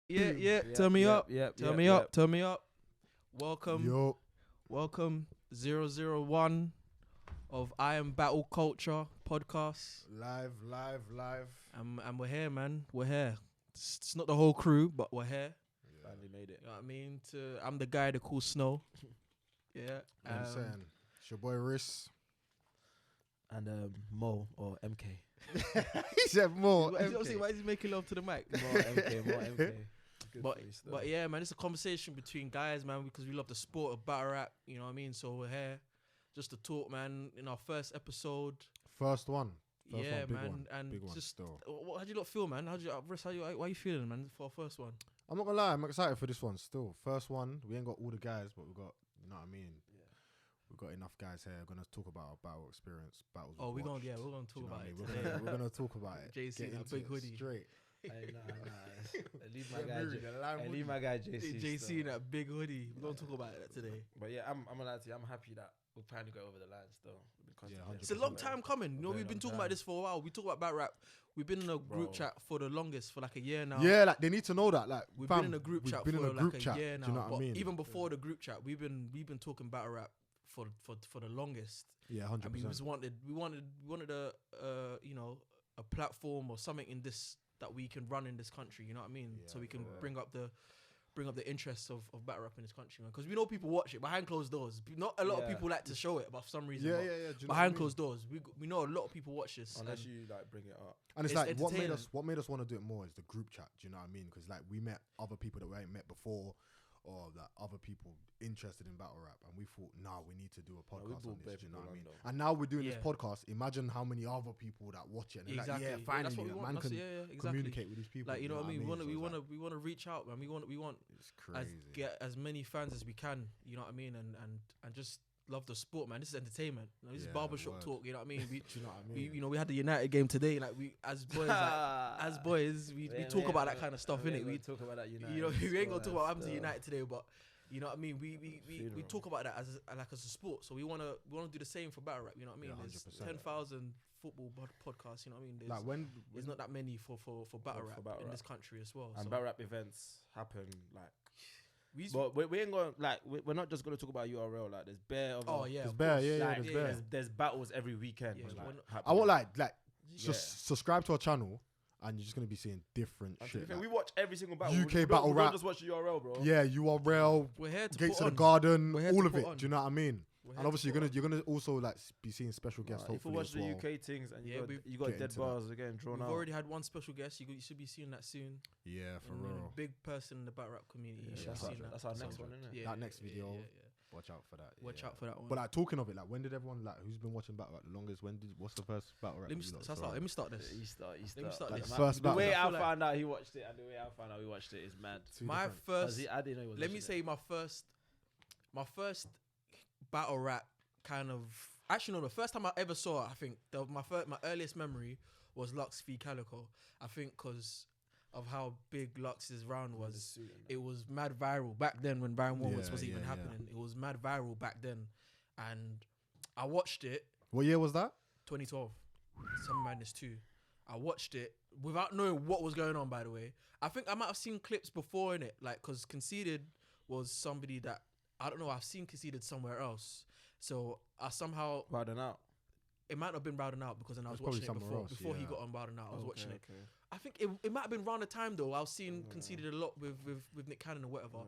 Yeah. Turn me up. Welcome 001 of I Am Battle Culture podcast. Live. And we're here, man. We're here. It's not the whole crew, but we're here. Yeah. Finally made it. You know what I mean? I'm the guy that calls Snow. Yeah. I'm saying, it's your boy Riss. And Mo or MK. He said more. Why is he making love to the mic? More MK. But yeah, man, it's a conversation between guys, man, because we love the sport of battle rap. You know what I mean? So we're here just to talk, man. In our first episode. First one. Yeah, big man. one. And big one just still. how do you lot feel, man? Riss, why are you feeling, man, for our first one? I'm not gonna lie, I'm excited for this one still. First one, we ain't got all the guys, but we got, you know what I mean? Yeah. We've got enough guys here. We're gonna talk about our battle experience, battles. Oh, we're watched. gonna talk Do you know about what I it mean? today. We're gonna talk about it. JC, Get that into big it hoodie. straight. Nah. Leave my Leave guy JC. JC in that big hoodie. We're gonna talk about it today. But yeah, I'm gonna lie to you. I'm happy that we're trying to go over the line still. Yeah, 100%. It's a long time coming. You know, we've been talking about this for a while. We talk about battle rap. We've been in a group chat for the longest, for like a year now. Yeah, like they need to know that. Like We've fam, been in a group we've chat been for in a group like chat. a year now. Do you know what but I mean? even before the group chat, we've been talking battle rap for the longest. Yeah, 100%. And we wanted a platform or something in this that we can run in this country. You know what I mean? Yeah, so we can bring up the interests of battle rap in this country, man. Because we know people watch it behind closed doors. Not a lot of people like to show it, but for some reason, Yeah. Do you know what I behind mean? closed doors, we know a lot of people watch this. Unless you like bring it up. And it's It's like what made entertaining. us want to do it more is the group chat. Do you know what I mean? Because like we met other people that we ain't met before, or that other people interested in battle rap, and we thought, nah, we need to do a podcast on this. Do you know what I mean? though. And now we're doing this Yeah. podcast. Imagine how many other people that watch it. And they're Exactly. like, Yeah, finally, that's what we a want. man That's- can exactly. communicate with these people. Like, you know what I mean? So We it's want to reach out, man. We want it's crazy. get as many fans as we can. You know what I mean? And just love the sport, man. This is entertainment. You know, this is Yeah, barbershop word. talk. You know what I mean? We, Do you know what I mean? we had the United game today. Like we as boys, we talk about that kind of stuff, innit? We talk about that United. you know, we ain't gonna talk about what happened to United today, but you know what I mean. We talk about that as a sport. So we wanna do the same for battle rap. You know what I mean? Yeah, There's 100%. 10,000 football podcasts. You know what I mean? Like There's not that many for battle rap battle in rap. this country as well. And So battle rap events happen like. we But we ain't going like we're not just gonna talk about URL. Like there's bare. There's bear, Like, there's bear. there's battles every weekend. Yeah, like, we're not- I happening. want like Yeah. subscribe to our channel, and you're just gonna be seeing different And to be shit. fair, like- we watch every single battle. UK we don't- battle we don't rap. just watch the URL, bro. Yeah, URL, we're here to Gates put of on. the Garden, We're here all to of put it. on. Do you know what I mean? We're And here obviously to you're gonna also like be seeing special guests If we hopefully watch as the well. UK things and Yeah, you got get dead into bars again drawn We've out. already had one special guest. You should be seeing that soon. Yeah, for And a real. big person in the battle rap community. You Yeah, should be seeing that. that's our next So, one, isn't it? yeah, That yeah, next yeah, video. yeah. Watch out for that. Watch yeah. out for that one. But like talking of it, like when did everyone like who's been watching battle rap the longest? What's the first battle rap? Let me that you lot start. saw? Let me start this. He start. Let me start Like this. the first The battle. way I I feel like- found out he watched it and the way I found out he watched it is mad. Two My different- first. I didn't know he was. Let me watching say my first battle rap kind of. Actually, no. The first time I ever saw it, I think my earliest memory was Lux v Calicoe. I think because of how big Lux's round the was. suit and that. It was mad viral back then when round one was Yeah, even yeah. happening. It was mad viral back then, and I watched it. What year was that? 2012, Some Madness 2. I watched it without knowing what was going on, by the way. I think I might have seen clips before in it, like, because Conceded was somebody that, I don't know, I've seen Conceded somewhere else. So I somehow, Riding out. it might not have been Bowden Out because then I was It's probably watching it somewhere before else, he yeah. got on Bowden Out. I was watching it. Okay. I think it might have been around the time though. I was seeing Conceded a lot with Nick Cannon or whatever.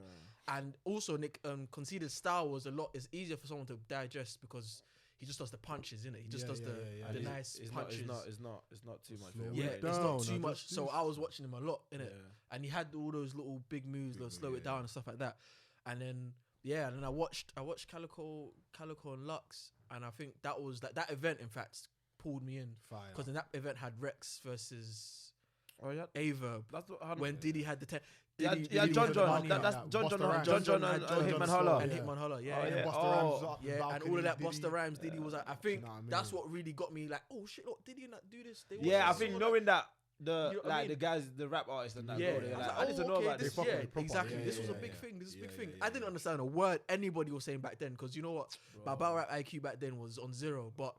And also Nick Conceded's style was is easier for someone to digest because he just does the punches, innit? He just Yeah, does yeah, the yeah. nice It's punches. not too much. Slow Yeah, it it's not down, too I much. just So do I was watching him a lot, innit? Yeah. And he had all those little big moves, they'll slow it down and stuff like that. And then and then I watched Calicoe and Lux, and I think that was that event in fact pulled me in Fire. because then that event had Rex versus Oh yeah. Averb That's what, when Diddy had the 10. Yeah, Diddy John had the John. money That's out. John Busta John. Rhymes. John John and John Hitman John Holler. and Yeah. Hitman Holler, Oh, yeah. yeah. Busta Oh, Rhymes, Yeah, and Balcony, all of that Diddy. Busta Rhymes, Diddy was like, I think You know what I mean? that's what really got me like, oh shit, look, Diddy not do this. They Yeah, I want think this. knowing that You know what I mean? the guys, the rap artists and that. Yeah, bro, they're I was like, like, I need to oh, know okay, about this, this. fuck with yeah, it proper. exactly. Yeah, This was a yeah, big yeah. thing. This was a big Yeah, thing. yeah, I didn't yeah. understand a word anybody was saying back then because you know what, my battle rap IQ back then was on 0, but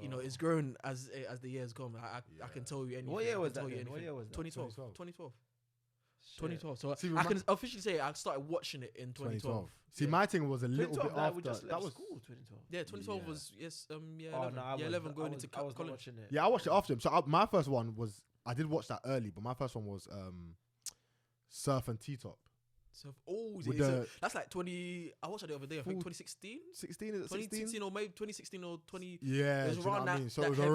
you know it's grown as the years gone. I can tell you anything. What year I was can tell that you then? What anything. year was that? 2012. 2012. So See, I can officially say I started watching it in 2012. See, Yeah. my thing was a little bit 2012, we after. just That left was school. 2012. Yeah, 2012 Yeah. was yeah, Oh 11. no, Yeah, 11 going into I was not college. watching it. Yeah, I watched it after him. So my first one was I did watch that early, but my first one was Surf and T-Top. So With so the that's like 20. I watched it the other day. I think full 2016, 16 is it 16? 2016 or maybe 2016 or 20. Yeah, It was do you know around what I that- mean? So that it was heavy-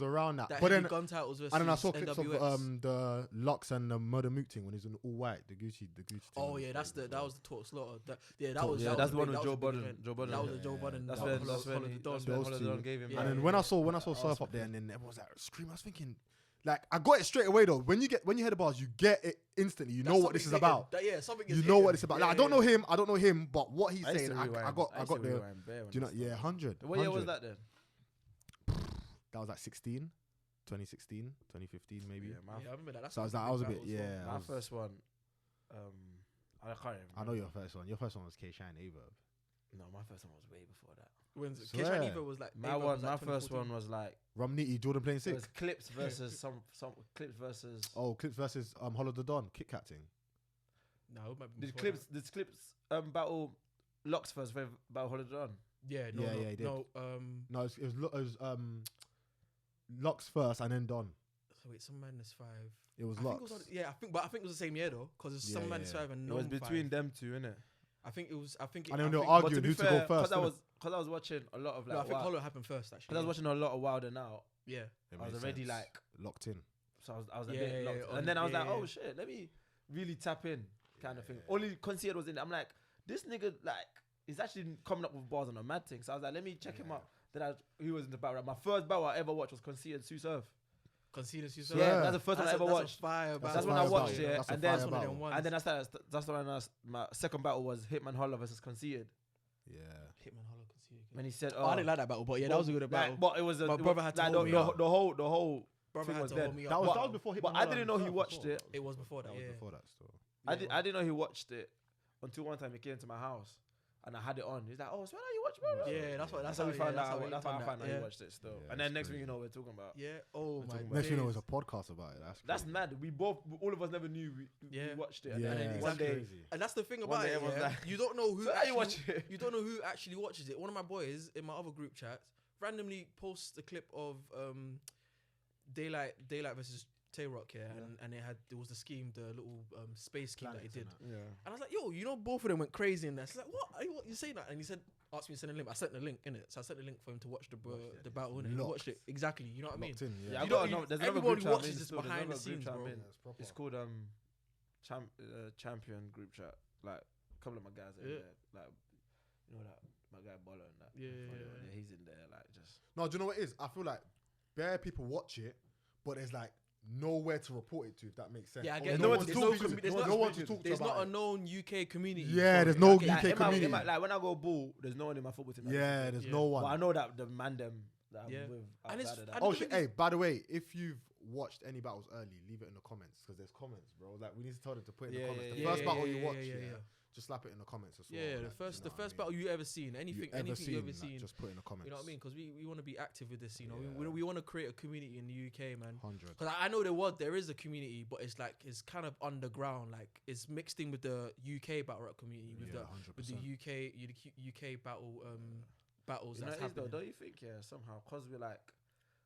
around that. That But heavy then gun titles versus and then I saw clips NWX. of the Lux and the Murder Mook thing when he's in all white, the Gucci thing. Oh on yeah, his that's face as that well. was the Talk Slaughter. That Talk- was yeah, that that's was the one big- with that Joe was a big Budden. event. Joe Budden. That was the Yeah, Joe Budden. That's that when was that's Hollow when the Don. that's when Those Hollow two. Don gave him. Yeah. And then Yeah, when I yeah. saw Surf up there, and then everyone was like Scream, I was thinking, like I got it straight away though. When you hear the bars, you get it instantly. You know what this is about. Something You know what it's about. Like, I don't know him. I don't know him, but what he's I used saying, to I rewind. got I used to the. rewind bare when Do you know? I Yeah, started. 100. What year was 100. that then? That was like 16, 2016, 2015 maybe. Yeah, Yeah, I remember that. That's So I was some like, I was a big bit, battles, yeah. I My was- first one, I can't remember. I know your first one. Your first one was K Shine Averb. No, my first one was way before that. When's Swear. Keshan Eva was like My Ava one, was my like first 2014. one was like Rum Nitty, Jordan playing it sick. was Clips versus some Clips versus. Oh, Clips versus Hollow the Don, Kit Kat thing. No, it might be Did before Clips battle Locks first battle Hollow Don? that. Yeah, no, Yeah, no, yeah, he did. no. No, it was Locks first and then Don. So wait, Some Madness 5. It was I think it Locks. was I think it was the same year though, because it's Yeah, Some Madness yeah. 5 and It No. was between them two, innit? I think it was. I think. And then I they were think, arguing who to go first. Because innit? I was watching a lot of like. no, I think Wild- Hollow happened first actually. 'cause I was watching a lot of Wild and Out, Yeah. It I was made already sense. like, locked in. so I was a Yeah, bit yeah, locked. yeah, And then I was yeah, like, yeah. oh shit, let me really tap in, kind of thing. Only Concierge was in it. I'm like, this nigga like is actually coming up with bars on a mad thing. So I was like, let me check him out. Then he was in the battle rap. My first battle I ever watched was Concierge Sue Surf. Conceders, you Yeah, Yeah. that's the first one I ever watched. That's when I watched it, That's a and then- fire That's one of battle. them ones. And then that's when my second battle was Hitman Holler versus Concierge. Yeah. Hitman Hollow Conceded. When he said, Oh, I didn't like that battle, but yeah, that was a good battle. Like, but it was My it brother was, had to like, hold me up. the whole Brother thing had was to dead. hold me up. That was before Hitman But I Hollow didn't and know he Surf watched before. it. It was before that. That was Yeah. before that still. I didn't know he watched it until one time he came to my house and I had it on. He's like, "Oh, so how you watch bro?" Yeah, that's That's how we found out. That's how I found out he Yeah. watched it still. Yeah, And then that's next thing you crazy. know, we're talking about. Yeah. Oh my. talking about- Next thing you know, days. it's a podcast about it. That's crazy. mad. All of us never knew we Yeah. watched it. Yeah, And then it's one day, crazy. And that's the thing One about day it. everyone's Yeah? like, You don't know who "So how you actually watch it?" you don't know who actually watches it. One of my boys in my other group chat randomly posts a clip of Daylight versus Tay Rock here, and it was the scheme, the little space scheme that he did. Yeah. And I was like, yo, you know, both of them went crazy in there. So like, what you saying that? And he said, asked me to send a link. I sent the link in it, so I sent the link for him to watch the battle. Innit? He Locked. watched it exactly. You know what I mean? Locked in, Yeah, yeah. I've You got know, another- there's another everybody group chat I'm watches in this still, there's behind the another group scenes, chat I'm bro. in. It's called Champion group chat. Like a couple of my guys are in Yeah. there. Like you know that my guy Bolo and that. Yeah, Funny yeah, one, yeah. he's in there like just. No, do you know what it is? I feel like bare people watch it, but there's like nowhere to report it to, if that makes sense. Yeah, I Or get it. no one There's to no talk to. commu- there's No not- one to talk to There's not about a it. known UK community. Yeah, for there's it. no I get UK it. in my- community. like when I go ball, there's no one in my football team. that Yeah, listens to it. there's Yeah. no But I one. know that the man them that I'm Yeah. with And it's- outside of that. and Oh the shit! thing is- Hey, by the way, if you've watched any battles early, leave it in the comments because there's comments, bro. Like we need to tell them to put in the Yeah, comments. yeah, The yeah, first yeah, battle yeah, you yeah, watch, yeah. just slap it in the comments as well. Yeah, like, the you first know what I mean? battle you ever seen, anything you ever seen. Just put in the comments. You know what I mean? Because we want to be active with this. You know, Yeah. we want to create a community in the UK, man. 100. Because I know there is a community, but it's like it's kind of underground. Like it's mixed in with the UK battle rap community, with Yeah, the 100%. UK battle battles You know, that's it is though, happening. don't you think? Yeah, somehow because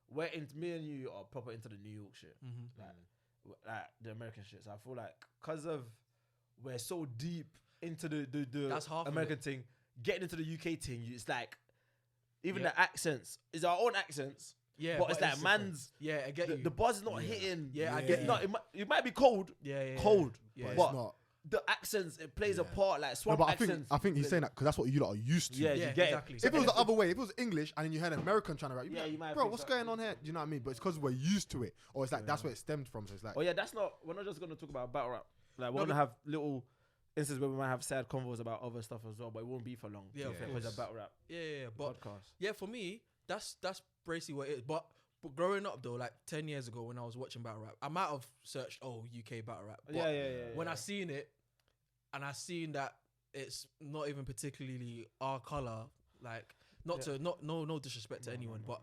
we're into me and you are proper into the New York shit, Mm-hmm. like the American shit. So I feel like because of we're so deep into the That's half of American it. thing, getting into the UK thing, it's like even Yeah. the accents is our own accents, Yeah, but it's like different. man's yeah, I get you. the buzz is not Yeah. hitting. Yeah, I Yeah. get It's you. not. It might be cold, Yeah, cold, Yeah, but but it's not. the accents it plays a Yeah. part. Like No, swamp but accents. I think he's saying that because that's what you lot are used to. Yeah, Yeah, you get exactly. it. If it was the other way, if it was English and then you had an American trying to rap, you'd be Yeah, like, you might bro, think what's so. going on here? Do you know what I mean? But it's because we're used to it, or it's like that's Yeah. where it stemmed from. So it's like, Oh yeah, that's not. We're not just gonna talk about battle rap. Like we're No, gonna have little instances where we might have sad convos about other stuff as well, but it won't be for long. Yeah, of It's a course. battle rap yeah. But podcast. yeah, for me, that's basically what it is. But growing up though, like 10 years ago when I was watching battle rap, I might have searched UK battle rap. But Yeah. when I seen it, and I seen that it's not even particularly our color, like no disrespect to anyone, but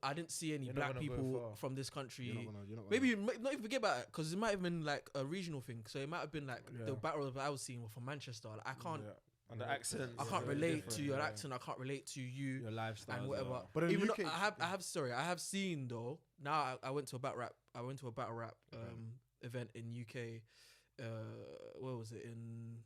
I didn't see any You're not black gonna go people far. from this country. You're not gonna Maybe not even forget about it because it might have been like a regional thing. So it might have been like the battle that I was seeing were from Manchester. Like, I can't. Yeah. And the accent. I can't relate to your accent. I can't relate to you. Your lifestyle. And whatever. But in even UK, though I have seen though. Now I went to a battle rap event in UK. Where was it? In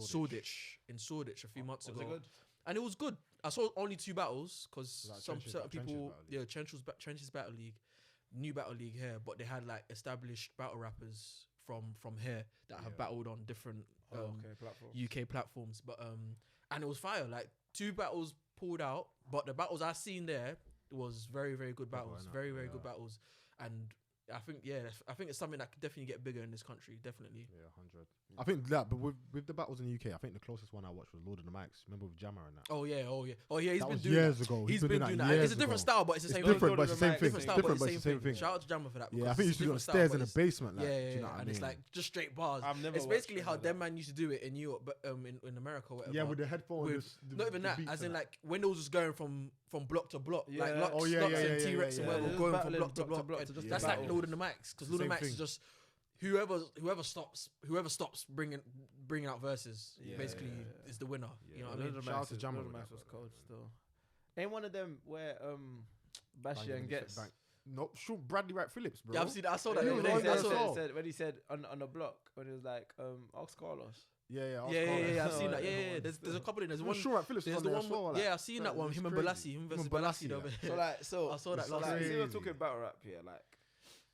Shoreditch. In Shoreditch a few months ago. Was it good? And it was good. I saw only 2 battles because some certain people, Trenches Battle League, new Battle League here, but they had like established battle rappers from here that have battled on different UK platforms. But and it was fire. Like 2 battles pulled out, but the battles I seen there was very, very good battles. Very, very good battles. And I think it's something that could definitely get bigger in this country. Definitely. Yeah, 100. I think that, but with the battles in the UK, I think the closest one I watched was Lord of the Mics. Remember with Jammer and that? Oh yeah. He's That been was doing years that. ago. He's been doing that. years It's a different ago. style, but it's the It's same. different, but it's the same thing. Different style, but Different, but it's the same thing. Shout out to Jammer for that. Yeah, I think he used to do it on style, stairs but in the it's- basement. Like, Yeah, do you know what I and it's mean? like just straight bars. I've never It's basically watched how any of them that. man used to do it in Europe, but in America, or whatever. Yeah, with the headphones. Not even that, as in like windows was going from block to block, like Yeah. Lux, Oh, yeah, Lux yeah, and yeah, T-Rex yeah, and yeah. whatever Just going from battling block to block. to just That's battle. like Lord of the Mics, because It's the Lord of the same Mics is thing. just whoever stops bringing out verses, basically is the winner. You know what I mean? Shout out to Jammer with Max that, was cold still. Ain't one of them where Bashi and gets. No, sure, Bradley Wright Phillips, bro. Yeah, I've seen that. I saw that. He the was other on day. there I as saw well. that. When he said on the block when he was like Ox Carlos. Yeah. Yeah. I've seen that. Yeah, Yeah. There's a couple of them. There's I'm one. sure Wright Phillips was There's on the there one. as well. Like, Yeah, I've seen that one. it's Him and crazy. Balassi. Him versus and Balassi, Balassi. over yeah. there. So I saw that it's last like, night. see, we're Crazy. talking battle rap here. Like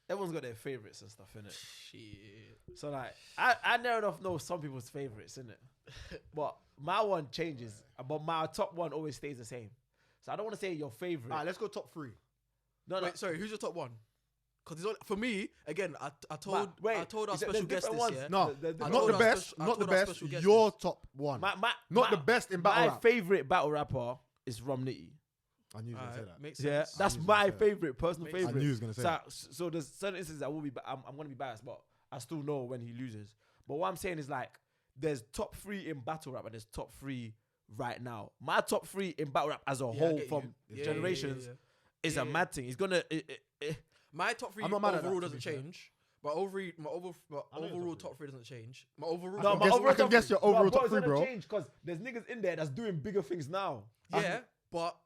everyone's got their favorites and stuff in it. Shit. So like I never enough know some people's favorites in it, but my one changes. But my top one always stays the same. So I don't want to say your favorite. Alright, let's go top 3. No. Wait, sorry. Who's your top one? Because for me, again, I told Wait, our is it- special there's guest different this ones. year. No, I not told the our best. special- I Not the told our best. special guest Your this. top one. Not the best in battle My rap. favorite battle rapper is Nitty. I knew you were gonna say that. Makes Yeah, sense. that's I knew you my was gonna say that. favorite, personal Makes I favorite. knew you was gonna say that. So there's certain instances I will be, I'm gonna be biased, but I still know when he loses. But what I'm saying is like, there's top 3 in battle rap and there's top 3 right now. My top 3 in battle rap as a Yeah, I whole get from you. Yeah, generations yeah. is a mad thing. He's gonna. My top 3 I'm not mad at overall that, to doesn't be fair. change. My overall your top top 3 doesn't change. My overall. No, I my guess- overall I can top guess three- your overall No, top it's 3, gonna bro. change because there's niggas in there that's doing bigger things now. Yeah, but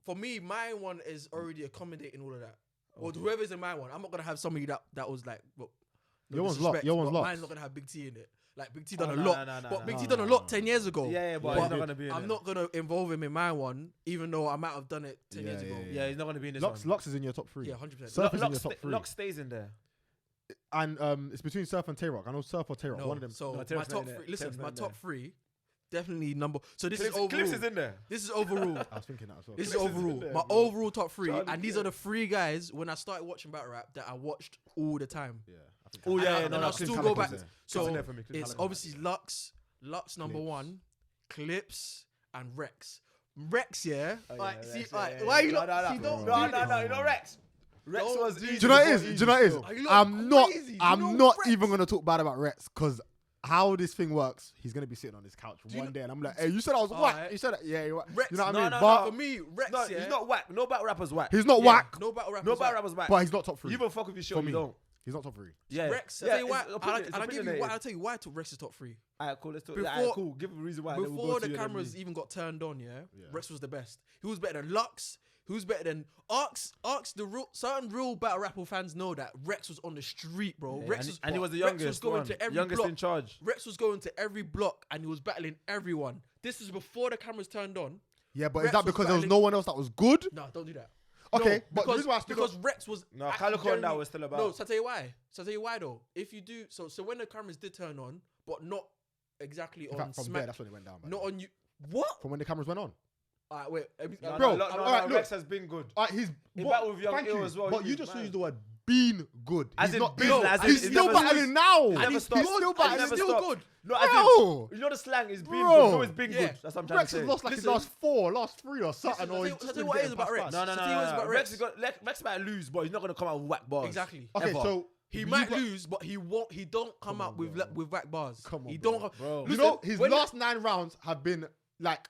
for me, my one is already accommodating all of that. Or whoever's in my one, I'm not gonna have somebody that was like, well, no Your one's disrespect, locked. Your one's but locked. Mine's not gonna have Big T in it. Like Big T done Oh, a no, lot, no, no, but no, Big no, T no, done a no, lot no. 10 years ago. Yeah, but Yeah, he's not he gonna be in I'm it. not gonna involve him in my one, even though I might have done it 10 years Yeah, ago. yeah, Yeah, he's not gonna be in this Lux one. is in your top 3. Yeah, 100%. Surf is in your top 3. Lux stays in there. And it's between Surf and Tay-Rock. I know Surf or Tay-Rock. No, One of them. so No, my Terrence top not in it. 3. Listen, Terrence my not in top there. 3, definitely number. So this is Clips overall. is in there. This is overall. I was thinking that as well. This is Clips is in overall. there, My bro. overall top 3, Charlie and these Clips. are the 3 guys when I started watching battle rap that I watched all the time. Yeah. I think Oh, And yeah, I- yeah, and no, I'll Clips still Calicoe's go back. there. So Clips in there for me, Clips it's Calicoe's obviously Lux number Clips. 1, Clips, and Rex. Rex, yeah. Oh, yeah, Like, Rex, see, yeah, like, yeah, why yeah. you No, not? no, See, don't no, do no, this. no, you know Rex. Rex Don't was do easy. this. Do you know what it is? before Do you know what it is? Eazy Are you lot I'm not. crazy? You I'm know not Rex? even gonna talk bad about Rex because how this thing works. He's gonna be sitting on this couch you one know- day, and I'm like, "Hey, you said I was Alright. whack. You said that. Yeah, you Rex, know what I no, mean? no, But For me, Rex, No, yeah. he's not whack. No battle rappers whack. he's not Yeah, whack. No battle rappers. No battle whack. rappers whack. But he's not top 3 You even fuck with your show, for you me. don't. He's not top 3. Yeah. Rex, Yeah, I'll tell you why. it's opinion- I'll give you why. opinionated. I'll tell you why I took Rex's top 3. Alright, cool. Let's talk. Before- Alright, cool. Give a reason why. then we'll Before go the to you and then cameras me. even got turned on, yeah, Yeah. Rex was the best. He was better than Lux. He was better than Arx. Certain real battle rapper fans know that Rex was on the street, bro. Yeah, Rex and he was the Rex youngest. was going one. to every youngest block. in charge. Rex was going to every block and he was battling everyone. This is before the cameras turned on. Yeah, but Rex is that was because there was battling- no one else that was good? No, don't do that. Okay, No, but the because, reason why I stood because up- Rex was No, actually Calicoe and that genuinely- was still about. No, so I'll tell you why. Though, if you do so when the cameras did turn on, but not exactly In on fact, from Smack, there, that's when it went down. by the not way. on you. What? From when the cameras went on. Alright, wait. No, Bro, no, alright, look. Rex has been good. He's He what- battled with Young thank Ill you, as well. But He you was just mad. used the word "been good." As He's in not been, been. as in He's he still never battling now. never He's stopped. still He battling. never Still stopped. good. No, as Bro. in, you know the slang is been Bro. good. It's always been Yeah. good. That's what I'm trying Rex to has say. lost like his Listen. last 3 or something. Listen, Or I'll he's tell just you been what it is getting about past Rex. fast. No, So tell you what it's about Rex Rex. Rex might lose, but he's not gonna come out with whack bars. Exactly. Okay, Ever. so He you might got- lose, but he won't. He don't come Come out on, with bro. with back bars. Come on, he bro. don't. Bro. You Listen, know his when- last 9 rounds have been like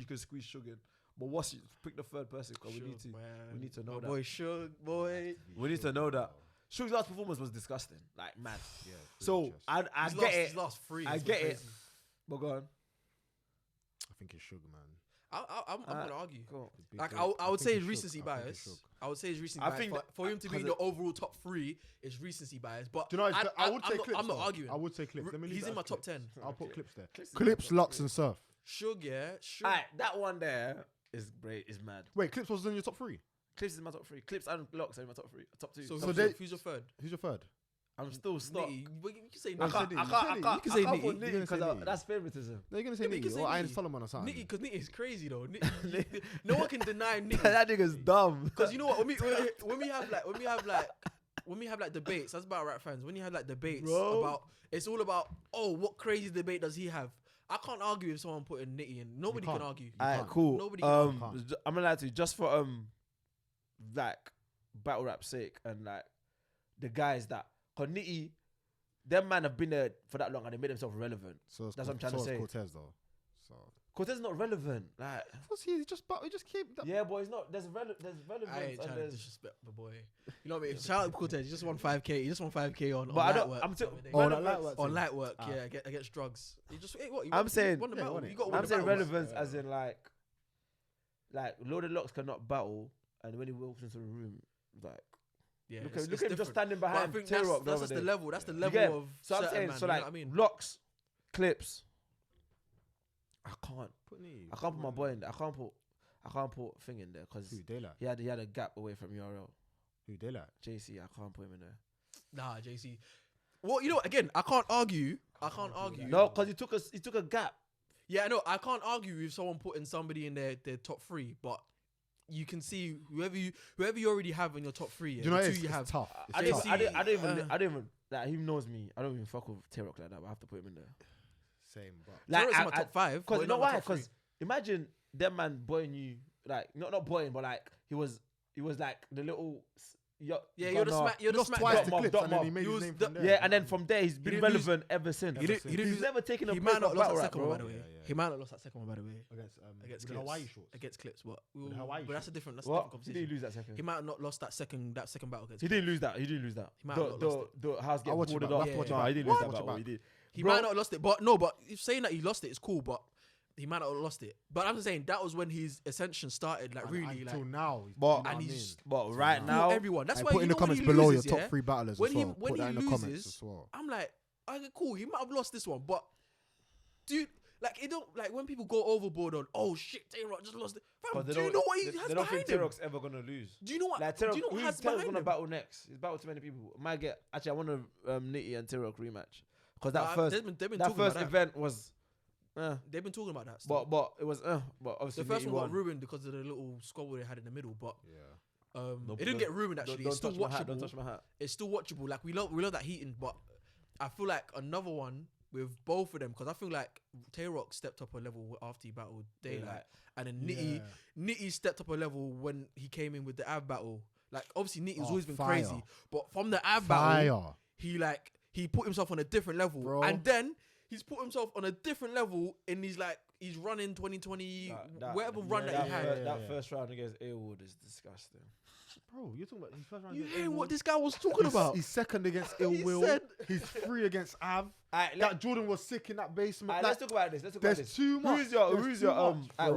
you can squeeze Suge in. But pick the third person because we need to know that. Boy, Suge, boy. We need to know that. Suge's last performance was disgusting, like mad. Yeah. So I He's get it. He's lost 3. I get it. But go on. I think it's Suge, man. I'm gonna argue. Cool. Like I would say it's recency bias. I would say it's recency bias. think for him to be in the overall top 3 is recency bias. But Do you know? I would say Clips. I'm not though. arguing. I would say Clips. Let me leave He's that in my as top Clips. 10. I'll put Clips there. Clips, Clips, Lux, and Surf. Suge, yeah. Suge. Alright, that one there is great. Is mad. Wait, Clips was in your top 3. Clips is in my top 3. Clips and Locks are in my top 3. Top 2. So who's your third? Who's your third? I'm still stuck. Nitty. You can say I Nitty. can't You can say put Nitty. Nitty You're gonna say because Nitty. that's favoritism. No, you're gonna say Yeah, but you Nitty can say or Iron Nitty. Solomon or something. Nitty, because Nitty is crazy though. Nitty, no one can deny Nitty. That nigga's dumb. Because you know what? When we have like debates, that's about rap fans. When you have like debates about, it's all about what crazy debate does he have? I can't argue if someone put a Nitty in. Nobody can argue. Alright, cool. Nobody I'm gonna lie to you, just for like battle rap sake and like the guys that, cause Nitty, them man have been there for that long and they made themselves relevant. So That's what I'm trying to say. Cortez though. So Cortez is not relevant. Like, what's he just came. yeah, but it's not. There's relevance. I ain't and trying to there's. disrespect the boy. You know what I mean? Shout out to Cortez. He just won 5K. He just won 5K on. But I light don't. work I'm the other day. relevance. On light work, yeah, against drugs. He just what? He I'm saying- won the Yeah, battle. won it. You got to win I'm the saying battles. relevance as in like Loaded Locks cannot battle, and when he walks into the room, like Yeah, look it's at him just different. standing But I behind think Tay-Rock that's the level. That's the You level get- of. So I'm certain saying, man, so you know like what I mean? Locks, Clips. I can't put my boy in there. I can't put thing in there because Who Daylight? he had a gap away from URL. Who Daylight? JC, I can't put him in there. Nah, JC. Well, you know what? Again, I can't argue. No, because he took a gap. Yeah, no, I can't argue with someone putting somebody in their top 3, but you can see whoever you already have in your top 3. Yeah, Do you know the it's, two you have. tough. I It's don't tough. even like he knows me. I don't even fuck with Tay-Rock like that. But I have to put him in there. Same, but Like Tay-Rock's in my top 5. Because but you know not my why? top 3. Because imagine them man boying you like not boying, but like he was like the little. You're the smack. You're the lost smack. twice Dot to mob, Clips dot and then mob. he made He his was name the- from there. Yeah, and then from there he's been didn't lose- relevant ever since. He didn't He's lose- never taken a He break might not off lost battle that rap, second one, by bro. the way. Yeah. He might not lost that second one, by the way. against Against the Clips. Hawaii shorts. Against Clips, but With Hawaii but that's a shorts. different. That's a What? different He conversation. didn't lose that second. He might have not lost that second battle against. He didn't lose that. He didn't lose that. He might have not lost The house I get watch it boarded back. up. Yeah, No, yeah. he didn't What? lose that Watch it battle. back. He did. He Bro. might not have lost it, but no. But if saying that he lost it is cool, but he might not have lost it. But I'm just saying that was when his ascension started. Like really, until like now. But- and he's But right fought now, everyone. That's Hey, why put you in the know when comments he below loses, your yeah? top 3 battlers When as he- well. when Put that he in the comments loses, as well. I'm like, okay, cool. He might have lost this one, but dude, like it don't like when people go overboard on. Oh shit, Tay-Rock just lost it. Fam, do you know what he has They don't think behind him? Tay-Rock's ever gonna lose. Do you know what? Like Do Tay-Rock, you know what has Tay-Rock's behind gonna him? battle next. He's battled too many people. Might get actually. I want a Nitty and Tay-Rock rematch because that Nah, first they've been that talking first about that. event was. They've been talking about that. Still. But it was but obviously The first Nitty one got won. ruined because of the little squabble they had in the middle, but Yeah. No, it didn't get ruined actually. It's still touch my hat, watchable. don't touch my hat. It's still watchable. Like we love that heating, but I feel like another one with both of them because I feel like Tay-Rock stepped up a level after he battled Daylight, and then Nitty stepped up a level when he came in with the Av battle. Like obviously Nitty's always been fire. crazy, but from the Av battle, Fire. he put himself on a different level, Bro. and then he's put himself on a different level in these like he's running 2020 whatever run that he had. That first round against Awood is disgusting. Bro, you're talking about his first round. You against hear Ill what Will? this guy was talking about? He's second against Ill He Will. said- He's 3 against Av. Alright, That Jordan was sick in that basement. Alright, Like, let's talk about this. Let's talk about there's this. too much. Who's your There's who's too your much, alright, bro.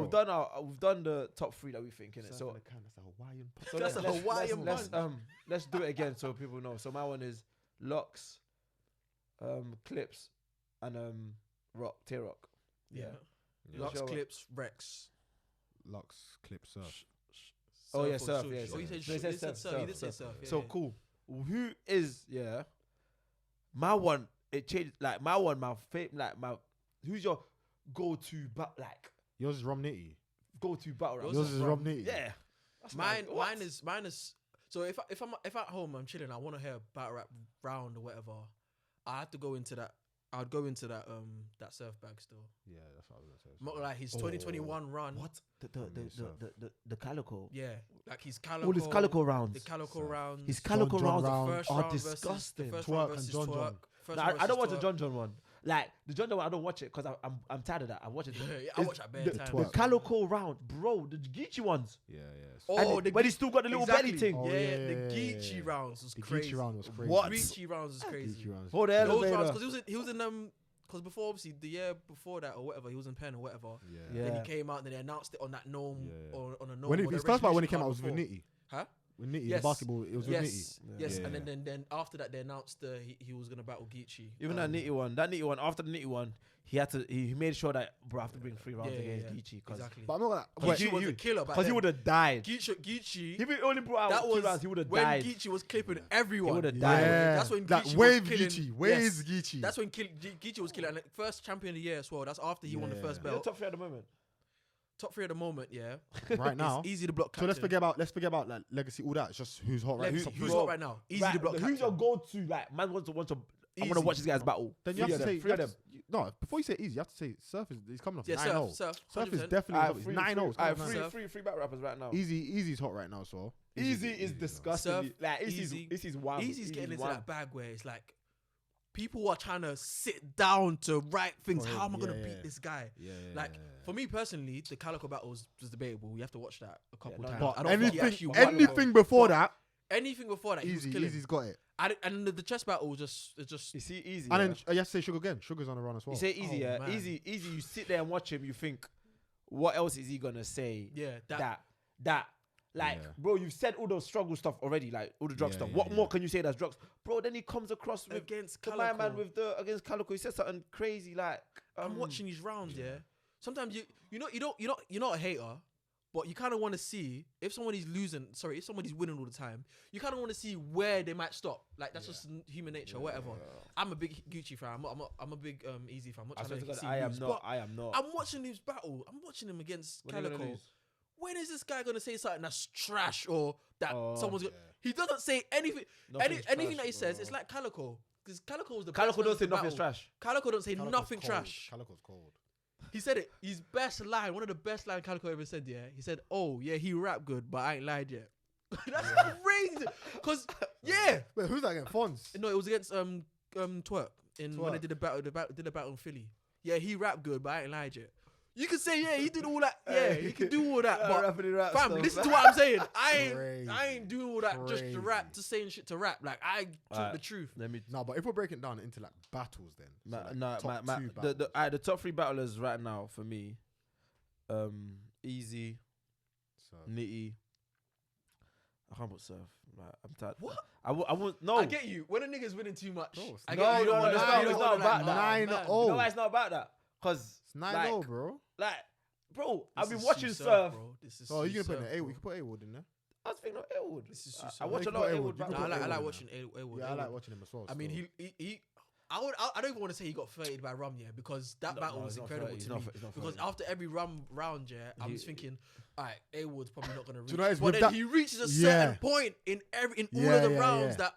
we've done the top 3 that we think in it. So that's a Hawaiian. so That's a Hawaiian let's do it again so people know. So my one is Locks, Clips, and Tay-Rock. Yeah. Yeah. Lux, Sure. Clips, Rex. Lux, Clip, Surf. Oh, yeah, or Surf, Suge. yeah, Oh, he Surf. said No, he Suge. said He said Surf, Surf. He did say Surf. Surf. So cool. Who is my one? It changed like my one. My favorite, like my. Who's your go-to Yours is Rom Nitty. go-to battle rap? Yours is Rom Nitty. Yeah. That's Mine what? is. So if at home I'm chilling, I want to hear a battle rap round or whatever. I have to go into that. I'd go into that Surf bag still. Yeah, that's what I was gonna say. Not like his 2021 run. What the Calicoe? Yeah, like his Calicoe. All his Calicoe rounds. The Calicoe rounds. His Calicoe John rounds round. first are round versus- disgusting. The first Twerk round and versus John Twerk. John. First Nah, round I don't versus watch the Twerk. John John one. Like the John one, I don't watch it because I'm tired of that. I watch it. I watch that bare time. The Calicoe round, bro. The Geechee ones. Yeah. Oh, but he still got the little belly thing. Oh, yeah, the Geechee rounds was crazy. Geechee round was crazy. What? Geechee rounds was crazy. Oh, the Those elevator. rounds, because he was in because before obviously the year before that or whatever he was in Penn or whatever. Yeah. Then he came out and then they announced it on that gnome or on a gnome. When or the his first part when he resolution came out card was with before. Nitty. Huh? With Nitty, Yes. the basketball, it was with Nitty. Yes, Yeah. and then after that they announced he was gonna battle Geechee. Even that Nitty one, after the Nitty one, he made sure that bro, I have to bring 3 rounds against Geechee. Exactly. But I'm not gonna. Geechee was a killer Because he would have died. Geechee. If he only brought out That 2 was rounds, he would have when died. Geechee was clipping everyone. He would have died. Yeah. That's when Like Geechee wave was killing. Geechee, waves Geechee. That's when Geechee was killing. And first champion of the year as well. That's after he won the first You're belt. top 3 at the moment. Top 3 at the moment, yeah. right now. It's Easy to block So captain. let's forget about like legacy, all that. It's just who's hot right Legacy, now. who's hot right now? Easy to block Who's your captain. go-to? Like, man wants to. I want to Easy. watch these guys battle. Then you have to say three of them. No, before you say easy, you have to say Surf is he's coming off Yeah, 9-0. Surf. Surf is 100%. definitely top. 9-0. I have Surf. three battle rappers right now. Easy's hot right now, so Easy is disgusting. Surf, Like Easy. Easy's wild. Easy's getting into wild. that bag where it's like people are trying to sit down to write things. For him, How am I gonna yeah. beat this guy? Yeah. Like for me personally, the Calicoe battle was debatable. You have to watch that a couple no, times. But I don't think he actually won anything before that, anything before that, he was killing. Easy's got it. And the chess battle was just You see Easy. And then you have to say Sugar again. Sugar's on the run as well. you say Easy, Oh, yeah. man. Easy. You sit there and watch him. You think, what else is he gonna say? yeah That. Like, Yeah. bro, you've said all the struggle stuff already, like all the drug Yeah, stuff. yeah, what yeah. more can you say that's drugs, bro? Then he comes across with against the my man Calicoe. with against Calicoe. He said something crazy, like I'm watching these rounds, yeah. Sometimes you're not a hater, but you kind of want to see if somebody's losing. Sorry, if somebody's winning all the time, you kind of want to see where they might stop. Like that's just human nature, whatever. I'm a big Gucci fan. I'm a big Easy fan. I'm not I trying swear to to God, see I him am lose, not. but I am not. I'm watching his battle. I'm watching him against When are they gonna Calicoe. lose? When is this guy gonna say something that's trash or that Oh, someone's? He doesn't say anything. Nothing's Anything trash, that he says, bro. it's like Calicoe. Because Calicoe was the Calicoe best don't say person to nothing's battle. trash. Calicoe don't say Calicoe's nothing cold. trash. Calicoe's cold. He said it. His best line, one of the best lines Calicoe ever said. Yeah, he said, "Oh yeah, he rap good, but I ain't lied yet." That's crazy. Cause yeah, Wait, who's that again? Fonz. no, it was against Twerk when they Twerk. did the battle in Philly. Yeah, he rap good, but I ain't lied yet. You can say yeah, he did all that. Yeah, he can do all that. But fam, listen to what I'm saying. I ain't doing all that just to rap, Crazy. just saying shit to rap. Like I talk the truth. Let me. No, but if we're breaking down into like battles, then top two battles. The top 3 battlers right now for me, Easy, So, Nitty. I can't put Surf. Like, I'm tired. What? I won't. No. I get you. When a nigga's winning too much, No, it's I not. get you. No, don't wanna- it's you not- don't it's wanna not about like, that. Nine- man. oh. No, it's not about that. Cause it's 9-0, like, bro. like, bro, I've This been is watching Sue Surf. bro. This is Oh, Sue you gonna put in Surf, A? bro. We can put A-Wood in there. I was thinking of Elwood. This is I Sue watch a Surf. lot of You Elwood. can No, put I like A-Wood in watching A-Wood. Yeah, I like watching him as well. I mean, still. he I don't even want to say he got 30 by Rum, yeah, because that battle was he's not incredible 30, to he's me. not- he's not Because 30. after every round, yeah, I was thinking, all right, A-Wood's probably not gonna reach. you know what it is? But With then that- he reaches a Yeah. certain point in all Yeah, of the yeah, rounds yeah. that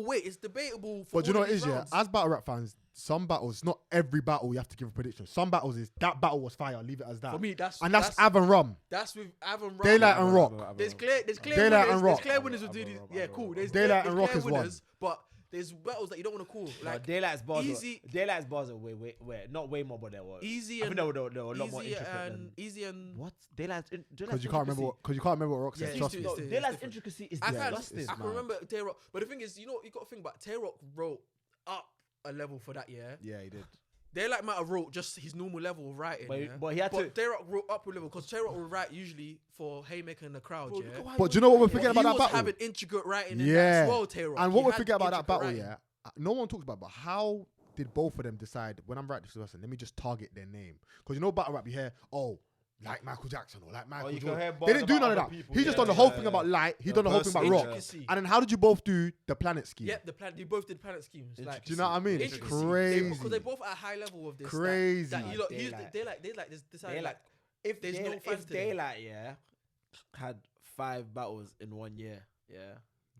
wait, it's debatable. For But you know all what of it is, these yeah? rounds. As battle rap fans, some battles, not every battle you have to give a prediction. Some battles is that battle was fire, leave it as that. For me, that's Avon Rum. That's with Avon Rum. Daylight and Rock. There's clear Daylight winners. and Rock. There's clear winners with these. Yeah, cool. There's Daylight clear, and Rock clear is one. winners, but there's battles that you don't want to call. Like Like Daylight's bars. Easy- Daylight's bars are way, not way more, but they were. Easy I and think they were a lot more Easy intricate and than. Easy and What? Daylight's Because you can't remember what Rock Yeah, said. it's Trust too- me. it's No, too- Daylight's different. intricacy is I disgusting. can remember Tay-Rock, but the thing is, you got to think about Tay-Rock wrote up a level for that year. Yeah, he did. Daylight might have wrote just his normal level of writing, But he had to. Tay-Rock wrote up a level because Tay-Rock will wite usually for Haymaker in the crowd, Bro, yeah. look at why But do you know what we're But forgetting he about that was battle? having intricate writing in that Yeah. as well, Tay-Rock. And He what we're had forgetting about that intricate battle, writing. yeah, no one talks about, but how did both of them decide, when I'm writing this person, let me just target their name? Because you know battle rap, you hear, like Michael Jackson or like Michael you can Jordan. hear They bars didn't do about none of other that. people. He just Yeah, done the whole yeah, thing yeah. about Light. He The done the whole thing person- about Rock. Intricacy. And then how did you both do the planet scheme? Yep, they both did planet schemes. Like, Do you know what I mean? It's intricacy. crazy. Because they both at a high level of this. Crazy. That you lot, Daylight. they like this decided Daylight. like If there's no fans if to them. Daylight, yeah, had 5 battles in 1 year, yeah,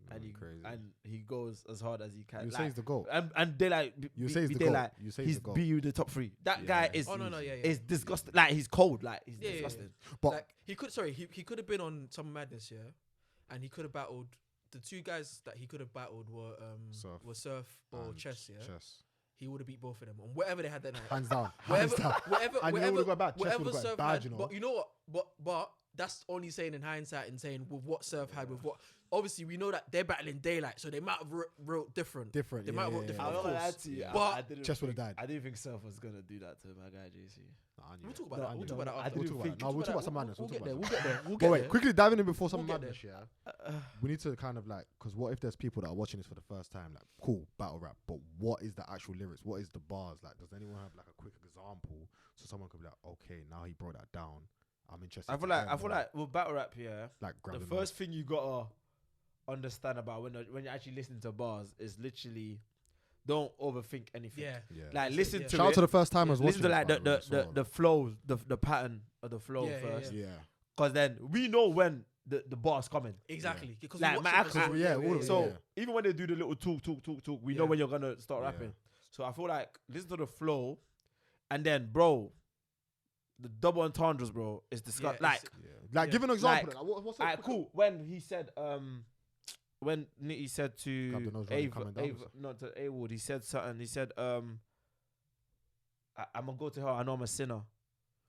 Crazy. and he goes as hard as he can. You say like, he's the GOAT. and Daylight, You say he's the Daylight. GOAT. You say he's He's the GOAT. BU the top 3. That Yeah. guy is. Oh no, yeah. Is disgusting. Like he's cold. Like he's Yeah, yeah, disgusting. But Like he could have been on some madness, yeah, and he could have battled. The two guys that he could have battled were Surf Surf or and Chess, yeah. Chess. he would have beat both of them on whatever they had that night. Hands down. Whatever, Hands down. whatever, And you know whatever, what got bad? Chess whatever would've got Surf bad, had. you know. But you know what? But that's only saying in hindsight and saying with what Surf had with what. Obviously, we know that they're battling daylight, so they might have wrote different. They might have wrote different. I'm Of not gonna lie course. to you. But I didn't Chess would think- have died. I didn't think Surf was gonna do that to my guy JC. We'll talk about that. We'll talk about that. I after. didn't We'll talk think- about we'll talk about some madness. We'll We'll get talk there. about We'll some get there. We'll But get wait, there. quickly diving in before some We'll get madness, yeah. We need to kind of like, because what if there's people that are watching this for the first time, like, cool, battle rap, but what is the actual lyrics? What is the bars? Like, does anyone have like a quick example so someone could be like, okay, now he broke that down. I'm interested. I feel like with battle rap, yeah. like The grabbing first thing you gotta understand about when you're actually listening to bars is literally don't overthink anything. Yeah. yeah. Like That's listen it, to Shout out it. to the first timers Listen watching. to like this, by the way, the flow, the pattern of the flow Yeah, first. yeah. Because then we know when the bar's coming. Exactly. Because Like, we my watch it actual- because- yeah, all of it. So even when they do the little talk, we know Yeah. when you're gonna start Yeah. rapping. So I feel like listen to the flow, and then bro, the double entendres, bro, is disgusting. Yeah, Like, it's- Yeah. Like, Yeah. give an example. Like, Like, what's alright, cool. When he said, when Nitty said Grab the to nose running, coming down or Ava, not to A-Wood, he said something. He said, I'm gonna go to hell. I know I'm a sinner.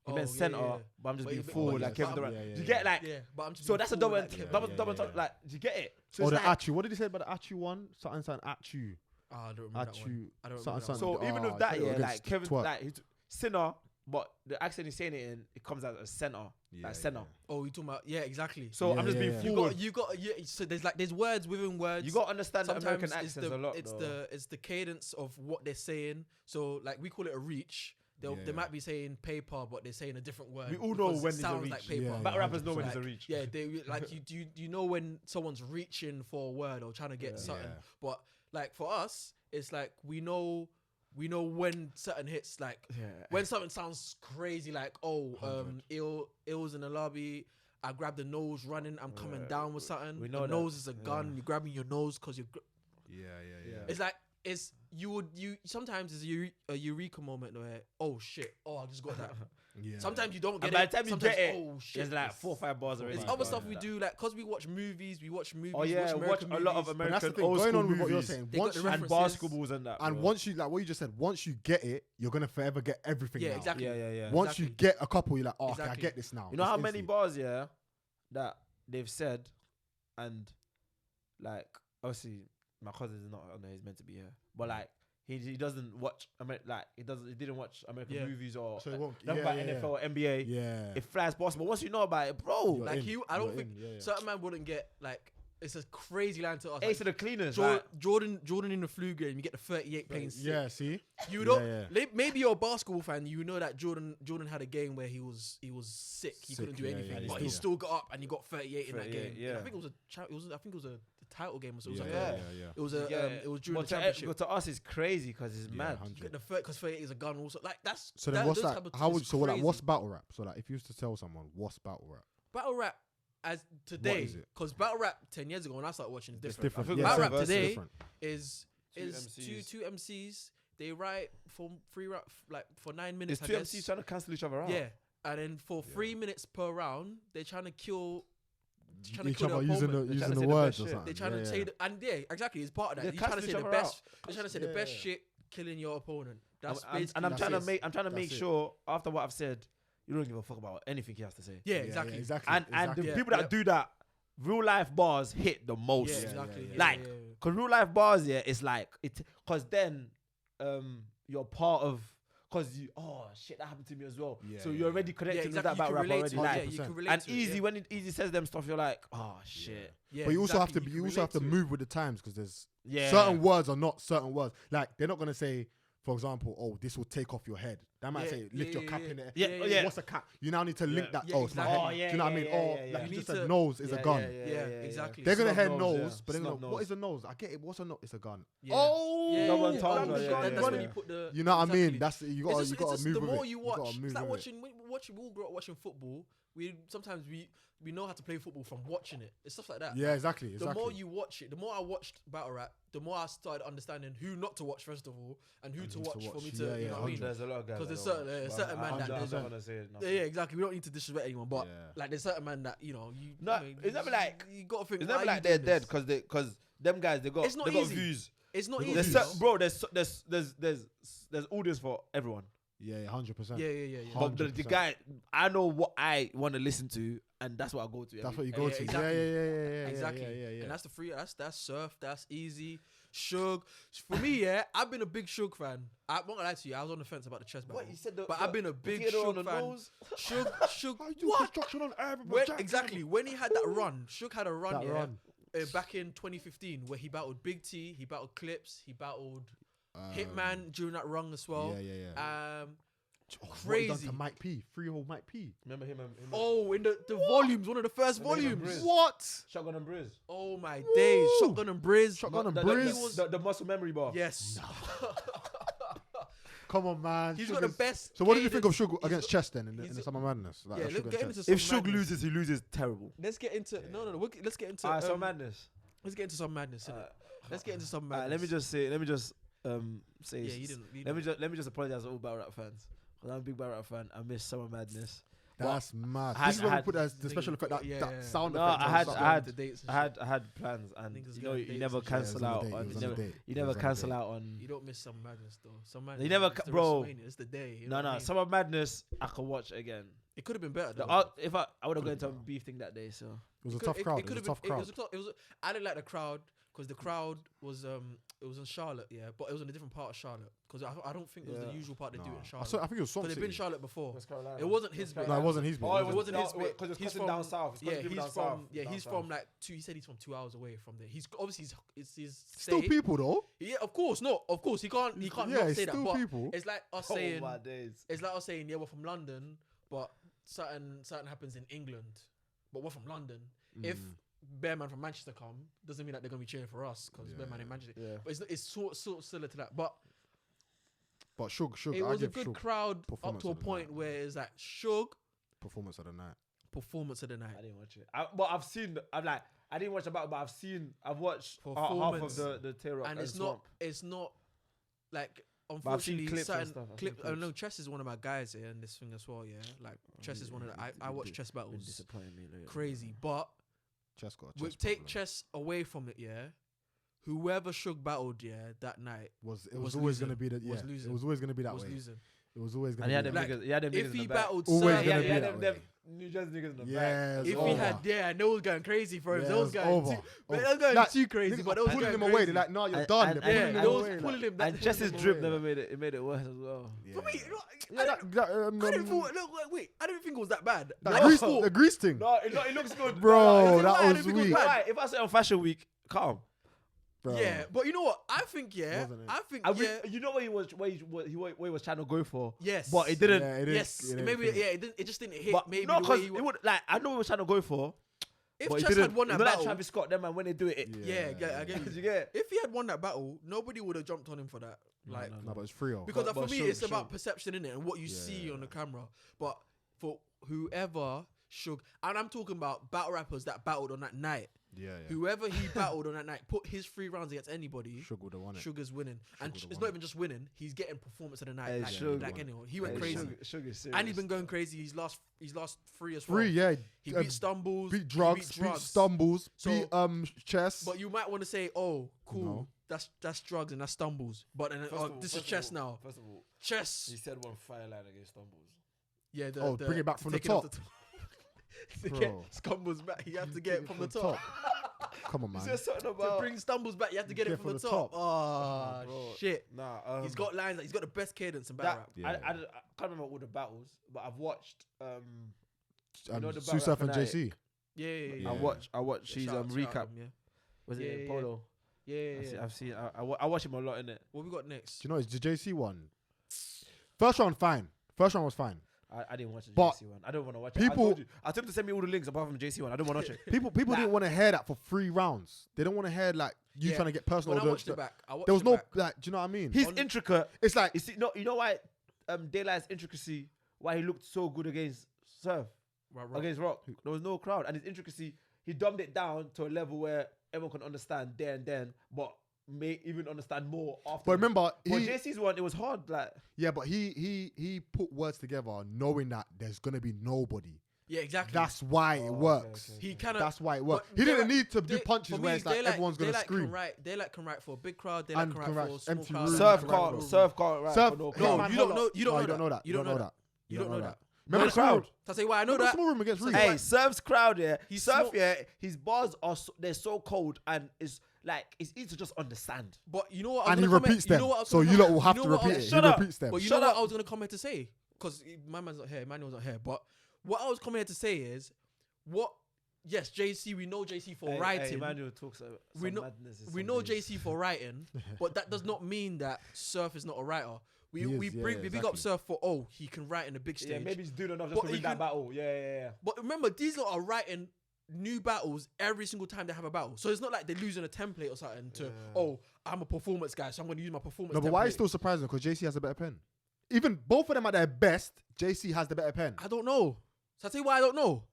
He meant center, but I'm just But being he- fool, but like yeah, Kevin but- Durant. yeah, Do you yeah, get like? Yeah, but I'm just So being that's a cool, double, like, double, yeah. like. Do you get it? So or it's the like, Achu. What did he say about the Achu one? Something Achu. I don't remember that one. Achu. I don't something, remember that one. something. so even Oh, with that, it's yeah, against like Kevin, twerk. like he's sinner, but the accent he's saying it in, it comes out as center, Yeah, like center. Oh, you talking about? Yeah, exactly. So Yeah, I'm just yeah, being yeah. forward. You got. So there's words within words. You got to understand the Sometimes American it's accents the, a lot. It's though. it's the cadence of what they're saying. So like we call it a reach. They Yeah. might be saying paper, but they're saying a different word. We all know because it when it's a sounds reach. like paper. Yeah, Battle rappers know when 100%. it's a Like, reach. Yeah, they like you know when someone's reaching for a word or trying to get Yeah. something. Yeah. But like for us, it's like we know when certain hits like Yeah. when something sounds crazy, like 100. Ill's in the lobby. I grab the nose running. I'm coming Yeah. down with something. We The know that. nose is a gun. Yeah. You're grabbing your nose because you're. Yeah. It's like you sometimes it's a eureka moment where I just got that. Yeah. Sometimes you don't get And by it. the time you Sometimes, get it, oh shit, There's like 4 or 5 bars already. There's Right, other right, stuff we right. do like because we watch movies. We watch Oh yeah, watch American a lot of movies. But that's the American thing. old Going school on with what you're movies saying, They got once the you, and references. basketballs and that. and bro. once you like what you just said, once you get it, you're gonna forever get everything. Yeah, now. exactly. yeah. Once you Exactly. get a couple, you're like, oh, okay, I Exactly. get this now. You know It's how many instant. bars, yeah, that they've said, and like obviously my cousin is not on there, he's meant to be here, but like he doesn't watch he didn't watch American Yeah. movies or So it won't- nothing yeah, about yeah, NFL or NBA. Yeah. It flies basketball. Once you know about it, bro, You're Like in. I don't You're think in, yeah. certain man wouldn't get like it's a crazy line to us. ace Like, of the cleaners. Jordan in the flu game, you get the 38 playing sick. Yeah, see? You Yeah, don't. yeah. Maybe you're a basketball fan. You know that Jordan had a game where he was sick. He Sick, couldn't do yeah, anything, yeah, but yeah. he still got up and he got 38 in that 38, game. yeah. I think it was I think it was a title game. So it was Yeah, like yeah. it was a it was during but the championship. to us, it's crazy because it's Yeah, mad. 100. Because 38 is a gun. Also, like that's So then what's those that? type of How is would so what, like, crazy. what's battle rap? So like if you used to tell someone what's battle rap? battle rap as today? is it? Because battle rap 10 years ago when I started watching is It's different. different. I think Yeah, battle same. rap It's today different. is Two MCs. two MCs. They write for free rap like for 9 minutes. It's I two guess. MCs trying to cancel each other out. Yeah, and then for Yeah. 3 minutes per round, they're trying to kill. Each other using the They're using trying to the say the words best or shit. something. They're trying Yeah, to yeah. say, and yeah, exactly, it's part of that. They're You're trying to cancelling say each the other best. They're trying to say the best Yeah. shit, killing your opponent. That's And basically. I'm trying to that's it. make That's it. sure after what I've said, you don't give a fuck about anything he has to say. Yeah, Yeah, exactly. exactly. And exactly. the Yeah, people that yep. do that, real life bars hit the most. Yeah, Yeah, exactly. yeah, yeah, yeah. Like, yeah, yeah. Cause real life bars, yeah, it's like it. Cause then, you're part of. Cause you, oh shit, that happened to me as well. Yeah, so yeah, you're already Yeah, connected exactly. with that You battle can rap relate to already. it. Like, Yeah, you can relate and to it, Easy yeah. when Easy says them stuff, you're like, oh shit. Yeah, But you also have exactly. to you can also have to relate to it. move with the times because there's Yeah. certain words are not certain words. Like they're not gonna say, for example, oh, this will take off your head. That might Yeah, say lift yeah, your cap yeah, in it. yeah, yeah, oh, yeah. What's a cap? You now need to link Yeah. that. Yeah, Oh, it's my exactly. head. Oh, yeah, Do you know what I yeah, mean? yeah, Or yeah, like yeah. you You just need said, to- nose is a gun. Yeah, exactly. They're gonna Snub hear nose, nose, yeah. but they're gonna Snub what nose. is a nose? I get it. What's a nose? It's a gun. Yeah. Oh, Yeah, Double yeah, entendre, yeah, yeah, that's yeah, when yeah. you put the. You know what I exactly. mean? That's you It's got just- you it's got just to move the with more it. you gotta watch, move it's like with it. watching. We all grew up watching football. Sometimes we know how to play football from watching it. It's stuff like that. Yeah, exactly. The Exactly. more you watch it, the more I watched battle rap, the more I started understanding who not to watch first of all, and who to watch for me to. Yeah, You yeah, know what I mean? There's a lot of guys. 'Cause there's that don't certain- watch, certain but man that I'm there's- not gonna say it. Yeah, exactly. We don't need to disrespect anyone, but Yeah. like there's certain man that you. No, it's never like- you got to think. It's why never are like you they're doing dead this? because them guys they got It's not they got easy. views. It's not They've easy, got There's views. bro. bro, there's audience for everyone. Yeah, 100%. Yeah. But the 100%. guy, I know what I want to listen to, and that's what I go to. That's every- what you go Yeah, to. exactly. Yeah. Exactly. Yeah. And that's the free. That's Surf. That's Eazy. Suge. For me, yeah, I've been a big Suge fan. I'm not gonna lie to you. I was on the fence about the chest battle. What you said, But I've been a big theater on Suge the fan. nose? Suge. I do What? construction on everybody. Exactly. When he had that run, Suge had a run, That yeah. run. Back in 2015, where he battled Big T, he battled Clips, he battled Hitman during that run as well. Yeah. Crazy. What he done to Mike P. Freehold Mike P. Remember him? Oh, in the volumes, one of the first Remember him, volumes. Briz? What? Shotgun and Briz. Oh my days. Shotgun and Briz. Shotgun and The- Briz. The muscle memory bar. Yes. Come on, man. He's got the best. So what did you think of cadence. Suge against Chess then in he's the a- Summer Madness? Like, Yeah, Suge let's and get Chess? into If some Suge madness. loses, he loses terrible. Let's get into let's get into Alright, so madness. let's get into some madness. innit? Let's get into some Alright, madness. let me just say. Yeah, you didn't. Let me just apologize to all battle rap fans. Because I'm a big battle rap fan. I miss Summer Madness. That's mad. I this is when we had- put the special effect, that Yeah. sound No, effect. I on had- something. I had- the dates and I had plans, and Niggas you going you dates never and shit. Yeah, it was cancel on a out date, it on. was You on a never, date. you It never was on a cancel date. out on. You don't miss some madness though. Some madness. You never it's the bro. WrestleMania, it's the day. You know No, what I no. mean? Summer Madness, I could watch again. It could have been better. The, Though. if I would have gone Could've to a been beef thing that day, so It was a tough crowd. It was a tough crowd. I didn't like the crowd because the crowd was it was in Charlotte, yeah, but it was in a different part of Charlotte because I don't think it was the Yeah. usual part they do it in I Charlotte. think it was So Swamp they've been City. Charlotte before. West Carolina. It wasn't his bit. No, it wasn't his bit. Oh, It wasn't his bit. because it's He's cutting down south. Yeah, It's he's down from south. he's Down from south. like he said he's from 2 hours away from there. He's obviously it's his Still state. people though. Yeah, of course, no, of course he can't Yeah, not it's say that. still But people. it's like us Oh saying my days. it's like us saying yeah we're from London, but something happens in England, but we're from London. If Bearman from Manchester come, doesn't mean that they're gonna be cheering for us because Yeah, Bearman in Manchester. Yeah. But it's sort of similar to that. But But Suge, it I was a give good Suge crowd up performance to a of the point night. where it's like Suge performance of the night. performance of the night. I didn't watch it. But I've seen. I didn't watch the battle, but I've watched half of Performance. the Tear Up And Swamp. it's not like But I've seen unfortunately clips and certain stuff. I've clip. seen I know clips. Chess is one of my guys here in this thing as well. Yeah, like Chess is one of the. I watch chess Been battles, disappointing me lately. crazy. But Chess got a we chess take problem. chess away from it. Yeah, whoever Suge battled, yeah, that night It was was always losing. going to be Was it losing. was always going to be that was way. losing. It was always And going he to had be them that way. niggas. He had them niggas If in he the back. battled, Always Surf, gonna he be had that them way. New Jersey niggas in the Yeah, back. it's if over. he had, yeah, and they was going crazy for him. Yeah, They it was was going, over. too, they was going Like, too crazy, niggas but they are was pulling going him crazy. away. They're like, no, you're done. and- They're pulling yeah, him they was away. pulling like- him. That, And just his him drip away, never like- made it. It made it worse as well. for me, Yeah, I that, didn't feel. Look, wait, I didn't think it was that bad. that I grease, thought- the grease thing. No, it looks good, Bro, No, that I was didn't think it weak. bad. If I say on Fashion Week, calm. Bro. Yeah, but you know what? I think Wasn't it? I think You know what he was trying to go for. yes, But it didn't. Yeah, it is- Yes, it is maybe thing. it just didn't hit. But maybe no, the way because he it would like I know what he was trying to go for. if but he Chess didn't. had won that You know, like battle, Travis Scott, them man when they do it. yeah, I get it. You get? If he had won that battle, nobody would have jumped on him for that. Like No, but it's 3-0. because But for me, Suge- it's about Suge. perception in it and what you see on the camera. But for whoever Suge, and I'm talking about battle rappers that battled on that night. Yeah. Whoever he battled on that night, put his 3 rounds against anybody. Suge would have won it. Sugar's winning, and would've it's won not it. even just winning. He's getting performance of the night, Hey, like, Suge like won it. anyone. He went Hey, crazy, Suge is serious. and he's been going crazy. He's lost 3 as well. 3, yeah. He uh, beat Stumbles, beat he drugs, beat stumbles, So- beat chess. But you might want to say, "Oh, cool, No. that's drugs and that's Stumbles." But then, this is chess now. First of all, Chess, he said one fire line against Stumbles. yeah. Bring it back from the take it off top. to Bro. get Stumbles back, you have to get it from the top. Come on, He man. said something To about bring Stumbles back, you have to get it from the top. Oh, Bro. shit. Nah, He's got lines. He's got the best cadence in battle that. rap. Yeah. I can't remember all the battles, but I've watched. You know the Susef battle and rap JC. Yeah. Yeah. I watched his Shout out to recap. them, yeah. Was Yeah, it yeah, Polo? Yeah. I've seen. I watch him a lot in it. What we got next? Do you know it's the JC one? First round, fine. First round was fine. I didn't watch the But JC one. I don't want to watch people- it. I told him to send me all the links apart from the JC one. I don't want to watch it. People didn't want to hear that for 3 rounds. They don't want to hear like you Yeah. trying to get personal. When I watched it back, There was it no back. like. Do you know what I mean? He's On- intricate. It's like You know why Daylight's intricacy, why he looked so good against Surf, Right. against Rock. There was no crowd, and his intricacy, he dumbed it down to a level where everyone can understand there and then, but may even understand more after. But remember, but JC's one, it was hard. Like but he put words together knowing that there's gonna be nobody. Yeah, exactly. That's why it works. He kind of. That's why it works. but He they didn't like- need to do they- punches for where me, it's like they everyone's gonna they scream. They like can write for a big crowd. They And like can can write write for a small empty crowd. room. they Surf like can write can't. for- Surf can't. Right Surf- for no no, crowd. No, you don't know. You No, don't you know don't know that. You don't know that. You don't know that. Remember the crowd? Small- So I say why I know Remember that. Small Room against So Reed? that's Hey, why- Surf's crowd, yeah. He's Surf, small- yeah. His bars are they're so cold and it's like it's easy to just understand. But you know what? I was And he gonna comment- repeats them. You know what I was So gonna you comment- lot will have you to know what I repeat was- it. Shut He up. repeats them. But you Shut know up. what I was gonna come here to say, because my man's not here, Emmanuel's not here. But what I was coming here to say is, what? Yes, JC, we know JC for writing. Emmanuel talks about We know- we know JC for writing, but that does not mean that Surf is not a writer. We He is, we yeah, bring we big up exactly. Surf for he can write in a big stage. Yeah, maybe he's doing enough But just to he win that can- battle. Yeah. But remember, these lot are writing new battles every single time they have a battle. So it's not like they're losing a template or something to I'm a performance guy, so I'm going to use my performance. No, but why template. is it still surprising? Because JC has a better pen. Even both of them at their best, JC has the better pen. I don't know. So I tell you why I don't know.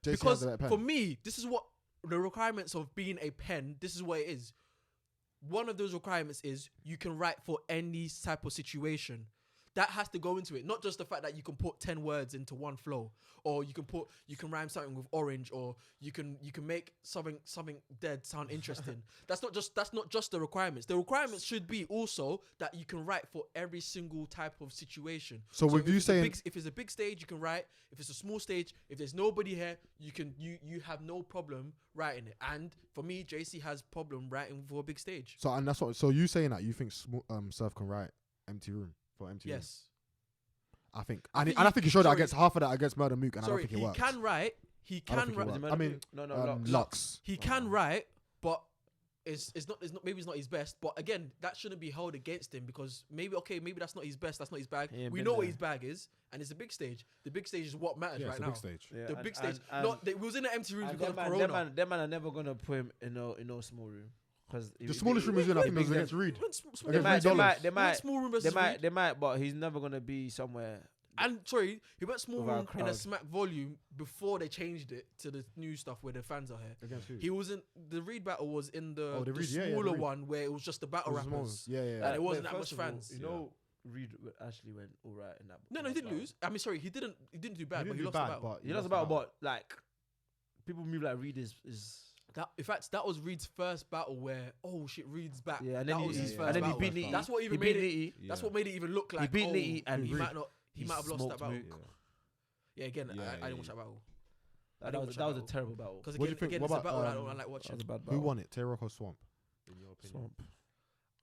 JC has Because the better pen. for me, this is what the requirements of being a pen. This is what it is. One of those requirements is you can write for any type of situation. That has to go into it, not just the fact that you can put 10 words into one flow, or you can rhyme something with orange, or you can make something dead sound interesting. That's not just the requirements. The requirements should be also that you can write for every single type of situation. So with if you it's a saying- big- if it's a big stage, you can write. If it's a small stage, if there's nobody here, you have no problem writing it. And for me, JC has problem writing for a big stage. So and that's what. So you saying that you think Surf can write empty room for empty room? Yes. I think, I and think I think he showed that sorry. against half of that against Murder Mook, and I don't Sorry, think it he works. can write. He I don't can think it write. works. I mean, no, Lux. He can write, but it's not maybe it's not his best. But again, that shouldn't be held against him because maybe that's not his best. That's not his bag. He ain't We been know what there. his bag is, and it's a big stage. The big stage is what matters Yeah, right it's a now. big stage. Yeah, The and- big stage. and- We was in the empty rooms And because of them Corona. man are never gonna put him in no small room because The smallest room is in, I think, was against Reed. They might, small room versus Reed. they might, but he's never gonna be somewhere. And sorry, he went small Without room in a crowd. smack volume before they changed it to the new stuff where the fans are here. Against who? He wasn't. The Reed battle was in the, Oh, the Reed, yeah, the smaller Reed. one where it was just the battle It was small. rappers. Yeah. And it wasn't that Wait, much first of all, fans. You know, Reed actually went all right in that. No, in he that didn't battle. lose. I mean, sorry, he didn't do bad, He but didn't he do lost bad, the battle. but He lost about, but like people move like Reed is That, in fact, that was Reed's first battle where shit, Reed's back. yeah, and then that he, was his yeah, first and then battle. he beat Nitty. That's what even he made beat it. Nitty. That's what made it even look like beat Nitty and he Reed. might have lost that battle. Mook. Yeah, again, Yeah, I didn't yeah, watch that battle That was a terrible battle. because What do you again, think- it's what a battle about, I don't like watching. That was a bad Who battle. won it, Tay-Rock or Swamp? In your opinion. Swamp.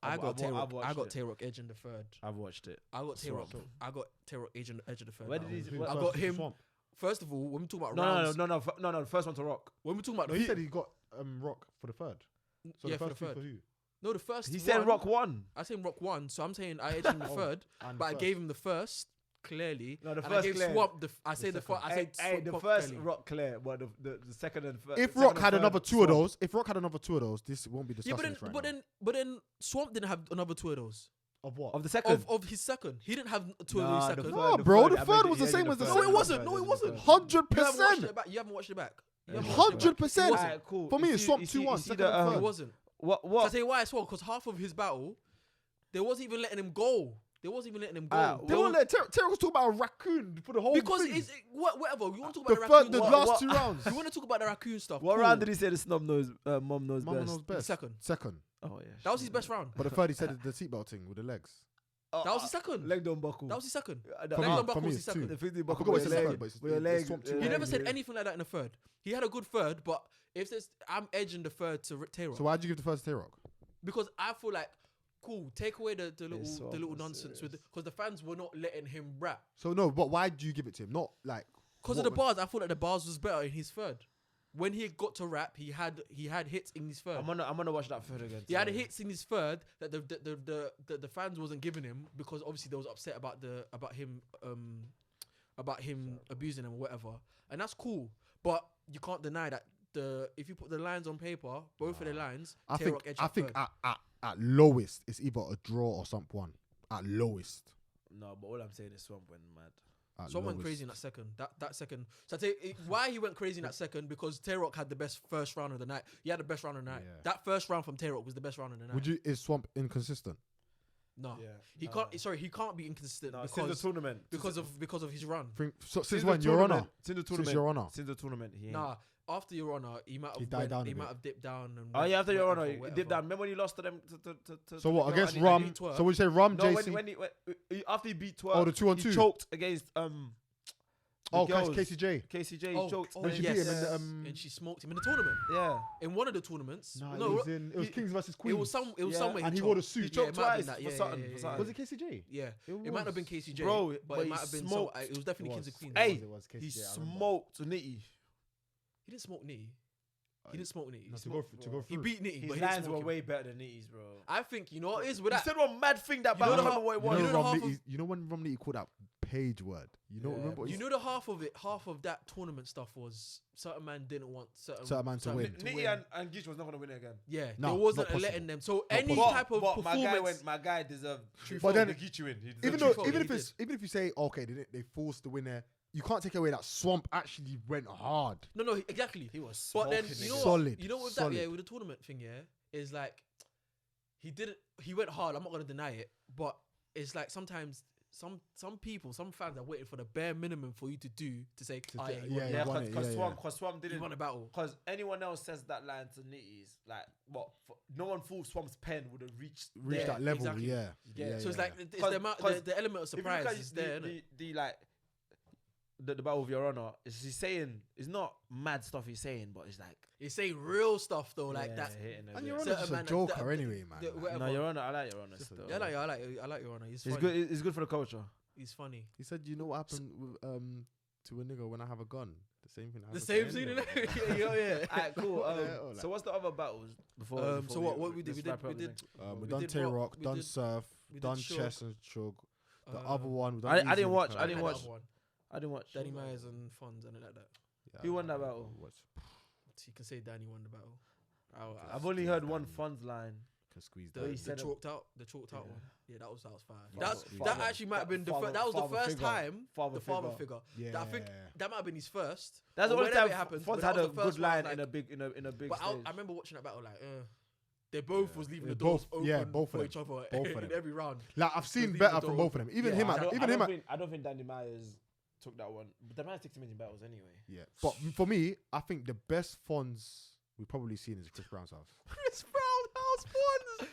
I I've got Tay-Rock. watched I got it. Tay-Rock edge in the third. I've watched it. I got Tay-Rock. Swamp. I got Tay-Rock edge in the third. Where did battle. he? Who I first got was him. Swamp? First of all, when we talk about rounds, No. The first one to Rock. when we talk about No, the he said he got Rock for the third. So yeah, the for the first two third. for who? No, the first. He one, said Rock won. I said Rock won, so I'm saying I edged him the third, And but I first. gave him the first clearly. No, the and I first gave clear. Swamp. I said the first. I said Hey, the Swamp first clearly. Rock clear, but the second and first. If second Rock and had third, another two of Swamp. those, this won't be Yeah, discussed right now. but then Swamp didn't have another two of those. Of what? Of the second. Of his second, he didn't have two Nah, of his the second. third- No, the bro, third, the I third made was the it same in as the third. No, it second. wasn't. No, it wasn't. 100%. You haven't watched it back. You haven't watched it back. 100%. Alright, cool. For me, You it's see- Swamp you see- 2-1, you see second the, and It third. wasn't. What? I'll tell you why as well, because half of his battle, they wasn't even letting him go. They wasn't even letting him go. They won't let Tay-Rock was talking about a raccoon for the whole because thing. whatever. You want to talk The about the third, raccoon? the what- last what- two rounds. You want to talk about the raccoon stuff? What cool. round did he say the snob knows, mom knows Mama best? knows best. Second. Second. Oh yeah. That was his best round. But the third, he said the seatbelt thing with the legs. Oh, That was his second. Leg don't buckle. That was his second. The Leg me- don't for buckle me was it's his second. two. The 50 I buckle forgot with what's your his leg. second, but it's- With your it's leg. Swamp yeah, 2-1. He never said yeah. anything like that in the third. He had a good third, but if there's, I'm edging the third to Tay-Rock So why'd you give the first to Tay-Rock? because I feel like, cool, take away the It's so little nonsense with because the fans were not letting him rap So no, but why do you give it to him? Not like because of what the bars. I feel like the bars was better in his third. When he got to rap, he had hits in his third. I'm gonna watch that third again. He had today. hits in his third that the fans wasn't giving him because obviously they was upset about him abusing him or whatever, and that's cool. But you can't deny that if you put the lines on paper, both of the lines, I Tay-Rock think edged up third. at lowest it's either a draw or Swamp 1. At lowest. No, but all I'm saying is Swamp went mad. At Someone went lowest. crazy in that second. That second. So I tell you, why he went crazy in that second because Tay-Rock had the best first round of the night. He had the best round of the night. Yeah. That first round from Tay-Rock was the best round of the night. Is Swamp inconsistent? No, Yeah. he can't. Sorry, he can't be inconsistent No, since the because tournament. of his run. Since when? Your Honor. Since the Since tournament. Your Honor. Since the tournament. He ain't. Nah, after Your Honor, he might He have died down a He bit. might have dipped down. And Oh yeah, after Your Honor, he whatever. dipped down. Remember when he lost to them? So what, to- against and Rum? beat Twerk. So when you say Rum, No, JC? when after he beat Twerk, Oh, the 2-on-2. he choked against Oh, girls. KCJ. KCJ Oh, choked. oh, When she yes. beat him in the, and she smoked him in the tournament. Yeah. In one of the tournaments. Nah, no, it was Kings versus it Queens. was Yeah. somewhere. And he wore the choked. suit. He choked it might have been twice that. for something. For something. Was it KCJ? Yeah, It it might have been was. KCJ, Bro, but but it he might have been smoked. it was definitely It Kings was. of Queens. Hey, It was KCJ, He I remember. smoked Nitty. He didn't smoke Nitty. He didn't smoke Nitty. No, He to go smoked- through. He beat Nitty, His but he didn't lines were smoke him. way better than Nitty's, bro. I think you know what it is with He that. said one mad thing that You know I the don't half- remember what it You was. know the half know, of- you know when Romney called out page word? You know, Yeah, remember? You know the half of that tournament stuff was certain man didn't want certain man to win. Nitty and Gish was not gonna win it again. Yeah, No, there wasn't not possible. letting them. So Not any possible. type of But performance. my guy deserved. But then- the Gish win. He deserved even true though, fault. even if you say okay, they forced the winner, you can't take away that Swamp actually went hard. No, exactly. he was But then smoking you know niggas. what? Solid, You know with solid. that, yeah, with the tournament thing, yeah, is like he went hard. I'm not gonna deny it, but it's like sometimes some people, some fans are waiting for the bare minimum for you to do to say, To oh, say- yeah, yeah, Yeah, he won it, because yeah, Swamp, you didn't. won a battle. Because anyone else says that line to Nitty's, like, no one thought Swamp's pen would have reached Reach Yeah, that level, exactly. yeah. Yeah. So it's like it's Cause- the amount, cause the element of If you surprise look at is there. innit? the like the battle of Your Honor, he's saying it's not mad stuff he's saying, but it's like He's saying real stuff though, like yeah, that's. hitting a And bit. Your Certain Honor's just a man- joker the- anyway, man. the- Like, whatever. No, Your Honor, I like Your Honor still. Yeah, I like Your Honor. He's It's funny. good. It's good for the culture. He's funny. he said, you know what happened with, to a nigga when I have a gun? The same thing. The happens same to scene in anyone, it. man. yeah. Alright, cool. Yeah, like- So what's the other battles before? So before what we did? let's We wrap up did. next- We've We done did Tay rock, Rock, we done did- Surf, we did done Shug. Chess and Chug. The Uh, other one, we've done I Eazy didn't and watch- Calicoe. I didn't watch- One. I didn't watch. Danny Myers and Fonz and like that. Yeah, Who won that I battle? watched. So you can say Danny won the battle. I've only heard one Fonz line. Can squeeze The, that. he the said it- chalked out Yeah. one. Yeah, that was fire. Father- That father- actually might have been the father- that was the father first figure. time Father the father figure. figure. That I think that might have been his first. That's the or only whenever time it happened. Fonz but had that a was the first good one, line like- in a big But stage. I remember watching that battle like, they both was leaving Yeah, the doors both- open yeah, both for of each other Both of in them. every round. Like I've seen leave better the from door both of them. Even him, I don't think Danny Myers took that one. But Danny Myers takes him in battles anyway. Yeah, but for me, I think the best Fonz we've probably seen is Chris Brown's house. Chris Brown house Fonz.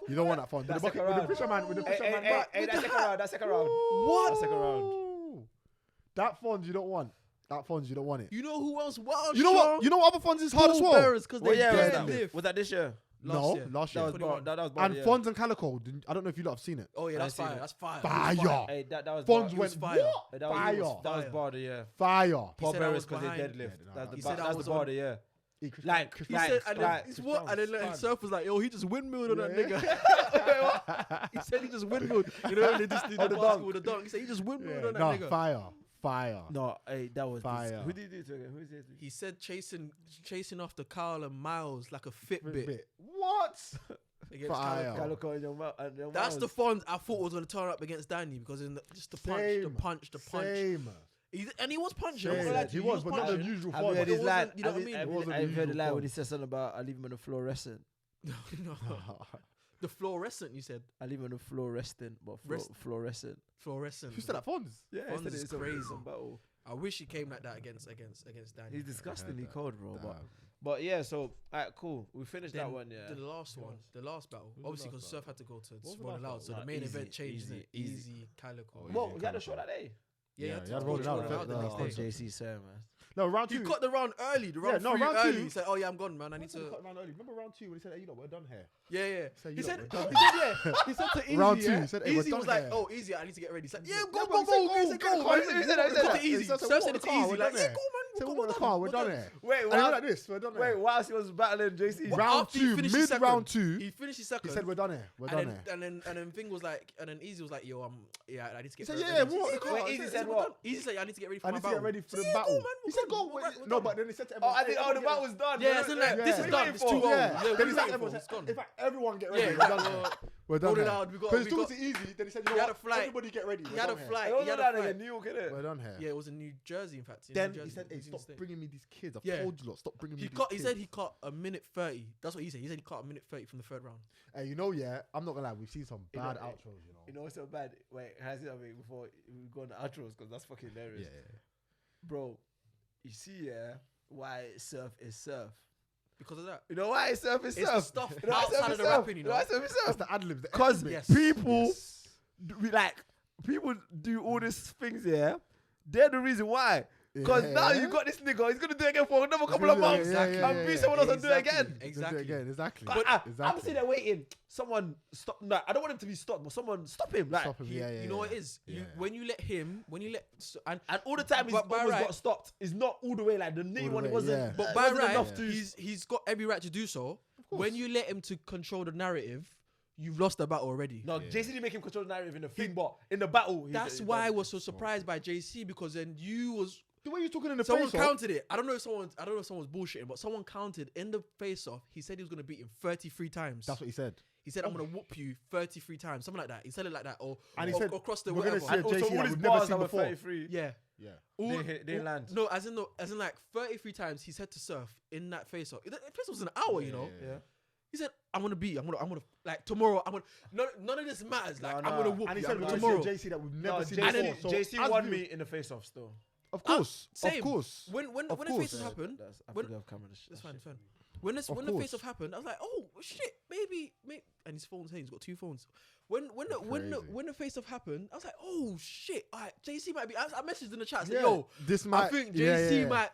You don't want that Fonz. That With second the round. fisherman, with the Hey, fisherman hey, back. hey, that second round. What? That second round. Ooh. That Fonz you don't want. That Fonz you don't want it. You know who else? Wild You know what? You know what other Fonz is hard as well. Because What they year was barely that? live. Was that this year? No, year. last That year. was 21. that was And yeah. Fonz and Calicoe. I don't know if you lot have seen it. Oh yeah, I that's seen fire. it. That's fire. Fire. Hey, that was Fonz He went was fire. what? That was Fire. Fire. Barder, yeah. Fire. Paul said I Bearers was because they behind. deadlift. Yeah, no, That's he said I that's was the on- Barder, yeah. He- Chris Like, Chris He Brown- said, and then like, it's what? And then Fun. Surf was like, "Yo, he just windmilled on that Yeah. nigga." He said he just windmilled. You know, when they just did Oh, the the basketball dunk. with the dunk. He said he just windmilled Yeah, on that no, nigga. fire. No, hey, that was Fire. Who did he do to again? Who is it? He said chasing after Carl and Miles like a Fitbit. What? Against Fire. Calicoe. Calicoe and your mouth. That's the Fonz I thought was gonna turn up against Danny because in just the punch. Same. And he was punching. I'm not Same. gonna lie to He you, was, but not the punching. usual Have you heard Fonz. it his line? wasn't- you know what I mean? It wasn't I've the heard the line usual when he Fonz. said something about I leave him on the fluorescent. No. The fluorescent, you said. I leave him on the fluorescent, but fluorescent. Fluorescent. Who said that Fonz? Yeah, Fonz is crazy. battle. I wish he came like that against Danny. He's disgustingly that. cold, bro. Damn. But yeah, so alright, cool. We finished that Then one, yeah. The last one, the last battle. Who was the Obviously, last because Surf had to go to was the Swan last Loud, so battle? the main Eazy, event changed. Eazy, Easy, Calicoe. Oh, Well, yeah, he had a Calicoe. show that day. Yeah, Yeah, he had he had to rolled go out to the Roll Out the next next day. day. JC Sam, man. No, round He two. cut the round early. The round no, three round early. two. He said, "Oh yeah, I'm gone, man. I need to." Cut round early. Remember round two when he said, "Hey, you know, we're done here." Yeah. Say, He you said, know, he we're said, done yeah. He said to Eazy, Round two, yeah. he said, "Hey, we're Easy done was like, here." "Oh, Easy, I need to get ready." He's like, "Yeah, Yeah, go, but go, he said, go." He go, said, go, "Go, man." man." He said that, he said Cut that. to Easy. He said, Surf "What said the it to car? Easy. We're Like, done "Yeah, here." go, man. Say, Go, what the done. car? We're done here. Wait, And he went like this. We're done Wait, here. whilst he was battling JC. Round After he two, finished his mid second, round two, He finished his second. he said, "We're done here. We're done here." And then Thing was like, and then Easy was like, "Yo, yeah, I need to He get." said, ready." "Yeah, what the car?" Wait, Easy said what? Easy said, "I need to get ready for I my need to battle." get ready for the Yeah, go, battle. man, He we'll said go. No, but then he said to everyone. I think the battle was done. Yeah, it's like, this is done. It's too old. Yeah, Yeah, then we he said waiting everyone. for it. It's gone. In fact, everyone get ready. Yeah, We're done here. We're done roll it here. out. We got. Because it's talking to Eazy. Then he said, He had a flight. everybody get ready. He had a flight. It He had was a in flight. New York, innit? We're done here. Yeah, it was in New Jersey, in fact. Then New Jersey, he said, it "Hey, was in stop the state. bringing me these kids. I've Yeah. told you lot, stop bringing me He these cut. kids." He said he cut a minute 30. That's what he said. He said he cut a minute 30 from the third round. Hey, you know, yeah, I'm not gonna lie. We've seen some You bad know, outros, you know. You know what's so bad? Wait, can I say something before we go on the outros? Because that's fucking hilarious. Yeah. Bro, you see, why surf is surf. Because of that. You know why surf is It's surf? the stuff You know why surf outside is of the surf? rapping, you know. why surf is That's surf? the ad libs. Because Yes. people, Yes. people do all these things, yeah. They're the reason why. Because now you got this nigga, he's gonna do it again for another couple of months. And be someone else and do it again. Exactly. Exactly. But I'm sitting there waiting. Someone stop. No, I don't want him to be stopped, but someone stop him. Like, Stop him. You know what it is? Yeah. When you let him, and and all the time he's But by almost right- got stopped. It's not all the way like the knee All the one. It way, wasn't. yeah. But it by wasn't right, enough to. he's got every right to do so. When you let him to control the narrative, you've lost the battle already. No, JC didn't make him control the narrative in the thing, but in the battle, That's why I was so surprised by JC, because then The way you're talking in the someone face off. counted it. I don't know if someone's bullshitting, but someone counted in the face off. He said he was gonna beat him 33 times. That's what he said. He said, I'm gonna whoop you 33 times, something like that. He said it like that, And he or said, across the we're gonna whatever. see a also, JC all that his we've never bars seen that were before. 33. Yeah. Yeah. They land. No, as in like 33 times he said to Surf in that face off. The face was an hour, you know. Yeah. He said, I'm gonna like tomorrow. None of this matters. Like No, I'm gonna whoop And he you said, we're gonna tomorrow. see a JC that we've No, never seen JC, before. So JC as won you- me in the face off still. Of course. Same. Of course. When the course. face off happened, I when- forgot to have camera. that's fine. It's fine. When the course. face off happened, I was like, oh shit, maybe. And his phone's here. He's got two phones. When the face off happened, I was like, oh shit, all right, JC might be. I messaged in the chat, I said, Yeah, yo, this I might. think yeah, JC yeah. might.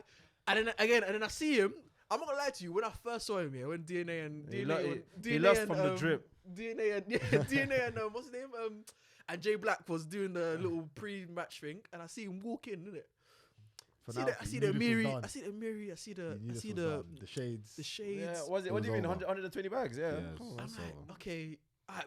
And then I see him. I'm not gonna lie to you. When I first saw him here, when DNA and He DNA lost and, from the drip. DNA and DNA and what's his name? And Jay Black was doing the little pre-match thing, and I see him walk in, innit? For I now, see you the knew this was Miri. done. I see the Miri. I see You the. knew I this see was the done. The shades. the shades. Yeah, was it? It What do you was mean? over. 120 bags? Yeah. Yeah, Come on. I'm That's like, over. okay,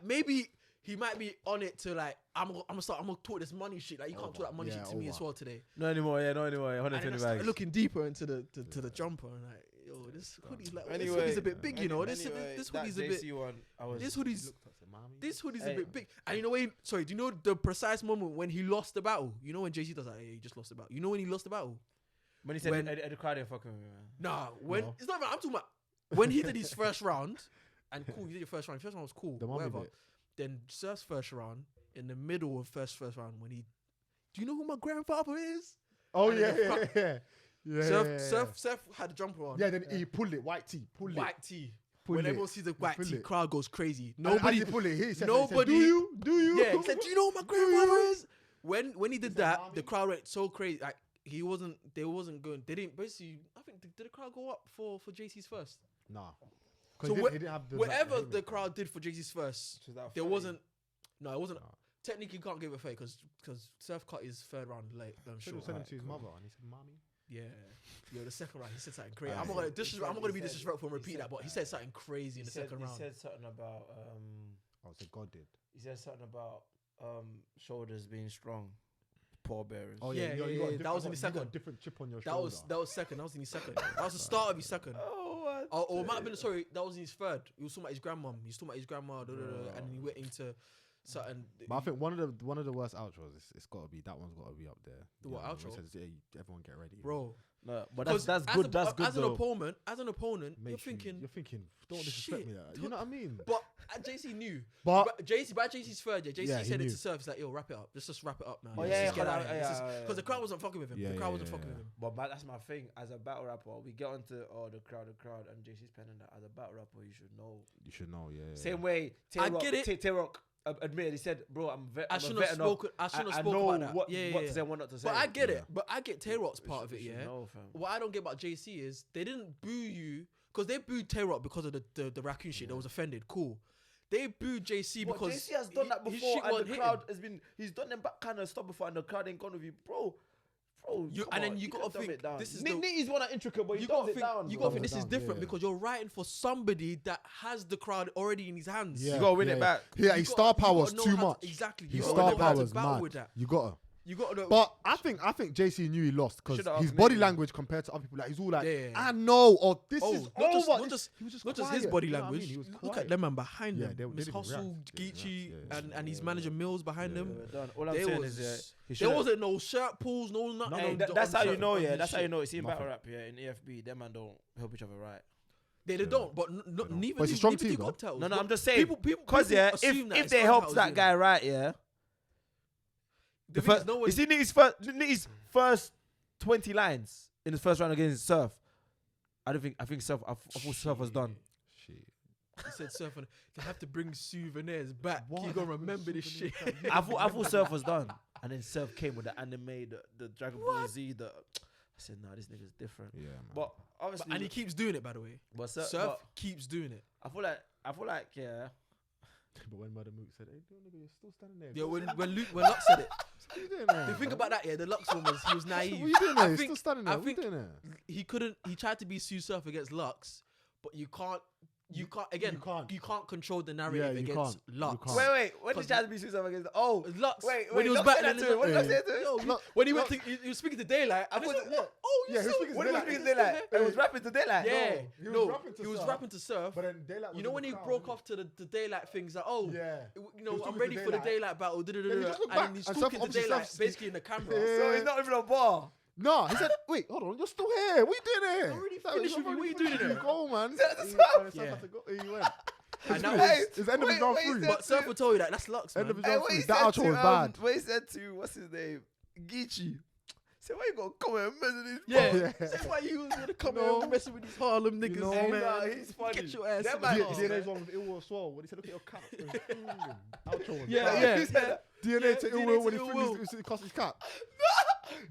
maybe he might be on it to like. I'm gonna talk this money shit. Like you can't talk that money Yeah, shit to me as over. well today. No anymore. Yeah, no anymore. And then I 120 started bags. looking deeper into the jumper and like, yo, this hoodie's like, this Anyway, hoodie's a bit big, you know. This that hoodie's a bit. JC one, I was. This hoodie's. This hoodie's Hey. a bit big. And you know when? Sorry, do you know the precise moment when he lost the battle? You know when JC does that? Hey, he just lost the battle. You know when he lost the battle? When he said when- the crowd ain't fucking with me, man. Nah, when No. it's not even. I'm talking about when he did his first round. And cool, you did your first round. Your first round was cool. The mummy Whatever. bit. Then Surf's first round, in the middle of first round, when he, do you know who my grandfather is? Oh And yeah, then the yeah, front- yeah, yeah. Surf had a jumper on. Yeah, then he pulled it. White tee, pulled it. White tee. Pull When it. everyone sees the white Pull tee, it. crowd goes crazy. And Nobody. as he pulled it. He said, nobody- do you? Do you? Yeah, he said, "Do you know who my grandfather is?" When he did that, the crowd went so crazy. Like he wasn't. They wasn't going. They didn't. Basically, I think did the crowd go up for JC's first? Nah. So he didn't have the, like, whatever haymaker. the crowd did for JC's first, Was that there funny? wasn't. No, it wasn't. Nah. Technically, you can't give it a fake because Surf cut his third round late. I'm Should sure. have sent him to his Cool. mother, and he said, "Mommy." Yeah. Yo, the second round, he said something crazy. Aye. I'm not gonna be He said- disrespectful and he repeat said- that, but he said something crazy in the second He round. said something about Oh, so God did. he said something about shoulders being strong, pallbearers. Oh Yeah, you got yeah, a yeah, different- that was in you the got a second. different chip on your That shoulder. was second. That was in his second. That was the start of his second. Or it might have been sorry. That was in his third. He was talking about his grandmom. He was talking about his grandma, and then he went into certain. But I think one of the worst outros. It's got to be that one's got to be up there. The what When outro? he says, "Hey, everyone get ready, Bro, No, but 'cause that's as good. a- That's good as an though. opponent, Make you're sure thinking. you're thinking, don't disrespect shit, me. That you know what I mean? But JC knew. But But JC's third, yeah. JC Yeah, he said it knew. to Surf. He's like, yo, wrap it up. Let's just wrap it up, man. Oh, Let's yeah, just yeah, get out yeah, of yeah, here. yeah, Because the crowd wasn't fucking with him. Yeah, The crowd yeah, wasn't yeah, fucking yeah. with him. But that's my thing. As a battle rapper, we get onto the crowd, and JC's penning that. As a battle rapper, you should know. you should know, yeah. Same way, I get it. Tay-Rock admitted. He said, "Bro, I'm I a shouldn't have vet enough. spoken. I shouldn't I have know spoken about that. what Yeah, to yeah. say, what not to say." But I get Yeah. it. But I get Tay-Rock's part of it, You should yeah. know, fam. What I don't get about JC is they didn't boo you because they booed Tay-Rock because of the raccoon shit. They was offended. Cool. They booed JC But because JC has done that his before, shit and wasn't the hitting. crowd has been. He's done them back kind of stuff before, and the crowd ain't gone with you, bro. You- come and then on, you can gotta dumb think, it down. this is Nitty's one at intricate, but You you gotta got it think. down. You bro. gotta think this is Down, different yeah. because you're writing for somebody that has the crowd already in his hands. Yeah, You gotta win yeah, it back. Yeah, You his gotta- star you gotta power's know too how to- much. exactly. His You star gotta know how to power's battle mad. with that. You gotta. You got to. But I think JC knew he lost because Should've his asked body me. language compared to other people, like he's all like, Yeah. I know, or this Oh, is not just- over. not just- He was just Not just his quiet, body you know what I mean? language. He was Look quiet. at them man behind Yeah, them. they Miss didn't Hustle, react. They didn't Geechee, react. Yeah, and his manager Mills behind Yeah, them. Done. All I'm There saying was, is, he there should've- wasn't no shirt pulls, no nothing. Hey, on that's how you shirt- know, on yeah. his That's how shit. you know. You see in Nothing. battle rap, yeah, in EFB, them man don't help each other right. They don't, but neither But it's a do strong neither team, do though. cartels. No, But I'm just saying. Because yeah, assume that if it's they helped cartels, that you guy know. right, yeah. The The thing is, first, no one- you see Nitty's first 20 lines in his first round against Surf. I think Surf. I thought Surf was done. Shit. He said surfing. You have to bring souvenirs back. You gonna remember this shit. I thought Surf was done, and then Surf came with the anime, the Dragon Ball Z. I said, nah, this nigga's different. Yeah, man. But obviously, And he keeps doing it, by the way. but Surf but keeps doing it. I feel like yeah. But when Mother Mook said, "Hey, nigga, you're still standing there." Yeah, when Lux said it. What you doing there? The thing man? about that, yeah, the Lux one was he was naive. What you doing there? I You're think still standing there. I What you think doing there? he couldn't. He tried to be Sue Surf against Lux, but you can't. Again, you can't control the narrative you against can't. Lux. You can't. Wait. When did Chad be Susan against? Oh, Lux. wait. When he was Lux said battling, that to him. What did Lux Yeah. say to him? Yo, Lux- when he went to, he was speaking to Daylight. I and thought- it's like, yeah. oh, Yeah, you he was saw speaking to When he was Daylight. speaking to Daylight, he was rapping to Daylight. Yeah, he was no, rapping to he was Surf, rapping to Surf. But then Daylight. You know when he broke off to the Daylight things, like, oh, Yeah. you know, was I'm talking ready to for the Daylight. Daylight battle, Then he just looked and back, then he's and talking to obviously Daylight Surf's- basically in the camera. Yeah. So he's not even a bar. No, he said, "Wait, hold on, you're still here. What you doing here? I'm already Like, finished I'm with you. What already you doing finished here?" with you. Go, man. That's He- Surf. and Surf Yeah. had to go- He went. And that Hey, was, It's the end of his round wait, he three. said but Surf will tell you that that's Lux, End man. of his Hey, round what three. he That said outro to, was bad. what he said to, what's his name? Geechee. Say, why you gonna come and mess with these Yeah, boys? Yeah. that's why you was gonna come No. here and messing with these Harlem niggas, know, Hey, man. nah, he's funny. Get your ass That in the man- car. DNA's one with Ill Will Swole. When he said, "Look at your cap." It was outro was Yeah, bad. yeah. He said that. DNA to DNA Ill Will to when he Ill threw Will. his cost his cap.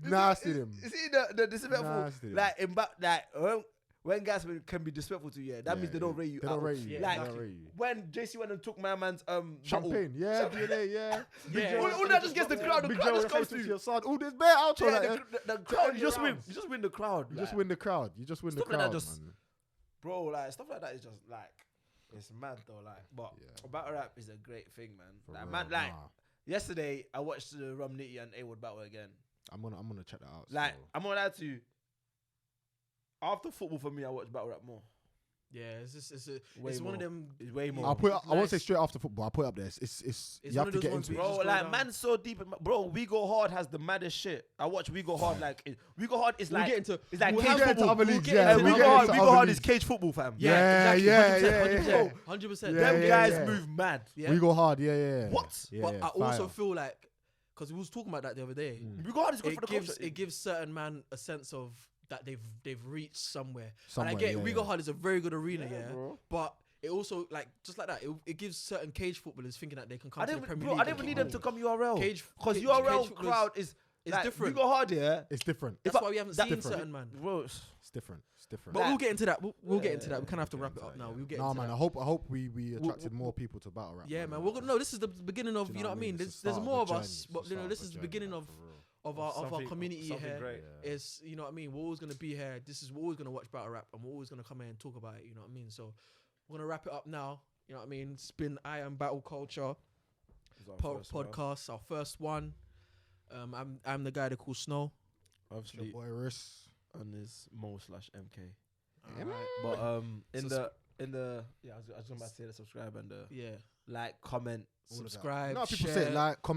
Nasty him. You see the disrespectful, Nasty. like when guys can be disrespectful to you, yeah, that means they don't rate you. They don't out. rate you. Yeah, Like They don't rate you. when JC went and took my man's Champagne, yeah, DNA, yeah. Yeah. All that just gets the crowd. The Big crowd Joe just comes references to you. your son. Oh, there's bare outro. Yeah, like, the crowd, you just win. rounds. You just win the crowd. You like. just win the crowd. You just win the Stuff like that crowd, just- man. Bro, like stuff like that is just like it's mad though. Like, but Yeah. battle rap is a great thing, man. For Like, real, man, like nah. yesterday I watched the Nitty and A-Wood battle again. I'm gonna check that out. Like, still. I'm gonna lie to you. After football for me, I watch battle rap more. Yeah, it's Way one of more. them. It's way more. I'll put. I won't say nice. straight after football. I'll put it up there. It's you one have of to those get ones into where it. you Bro, just go like down. man's so deep. Bro, We Go Hard has the maddest shit. I watch We Go Hard like We Go Hard is We'll like get into. it's like We'll cage get into football. other We'll leagues. get Yeah, into We we'll Go get Hard. into We other Go Hard is leagues. cage football, fam. Yeah, exactly, yeah, 100%, yeah. 100%. Yeah, Them yeah, guys yeah. move mad. Yeah. We go hard. Yeah. What? Yeah, But I also fire. feel like, because we was talking about that the other day, We Go Hard is good for it the gives culture. it gives certain man a sense of that they've reached somewhere. Somewhere, and I get yeah, We yeah. Go Hard is a very good arena, Yeah, yeah. bro. But it also like just like that, it gives certain cage footballers thinking that they can come I to the didn't, Premier bro. League. I and didn't keep need them going. to come URL Cage because cage URL footballers crowd is it's like, different. We Go Hard, yeah. It's different. That's why we haven't seen different. certain man. Bro, It's different. It's different. But Like- we'll get into that. We'll get Yeah, into that. We kind of have to Get wrap it into up that, now. yeah. We'll get Nah, into man. that. I hope we attracted more people to battle rap. Yeah, man. man. We're gonna. No, this is the beginning of. Do you know what I mean? It's the There's start more of of a us, journey. but It's you know, start this of is a the journey, beginning man, of for real. our Something- community something here. great. Yeah. It's you know what I mean. We're always gonna be here. We're always gonna watch battle rap, and we're always gonna come here and talk about it. You know what I mean? So we're gonna wrap it up now. You know what I mean? It's been I Am Battle Culture podcast, our first one. I'm the guy they call Snow. It's your Obviously, boy Riss. and is Mo/MK. Yeah, Alright. But in Sus- the yeah, I was just about to say the subscribe and the Yeah. like, comment. All of that. Subscribe. No, people share. say like, comment.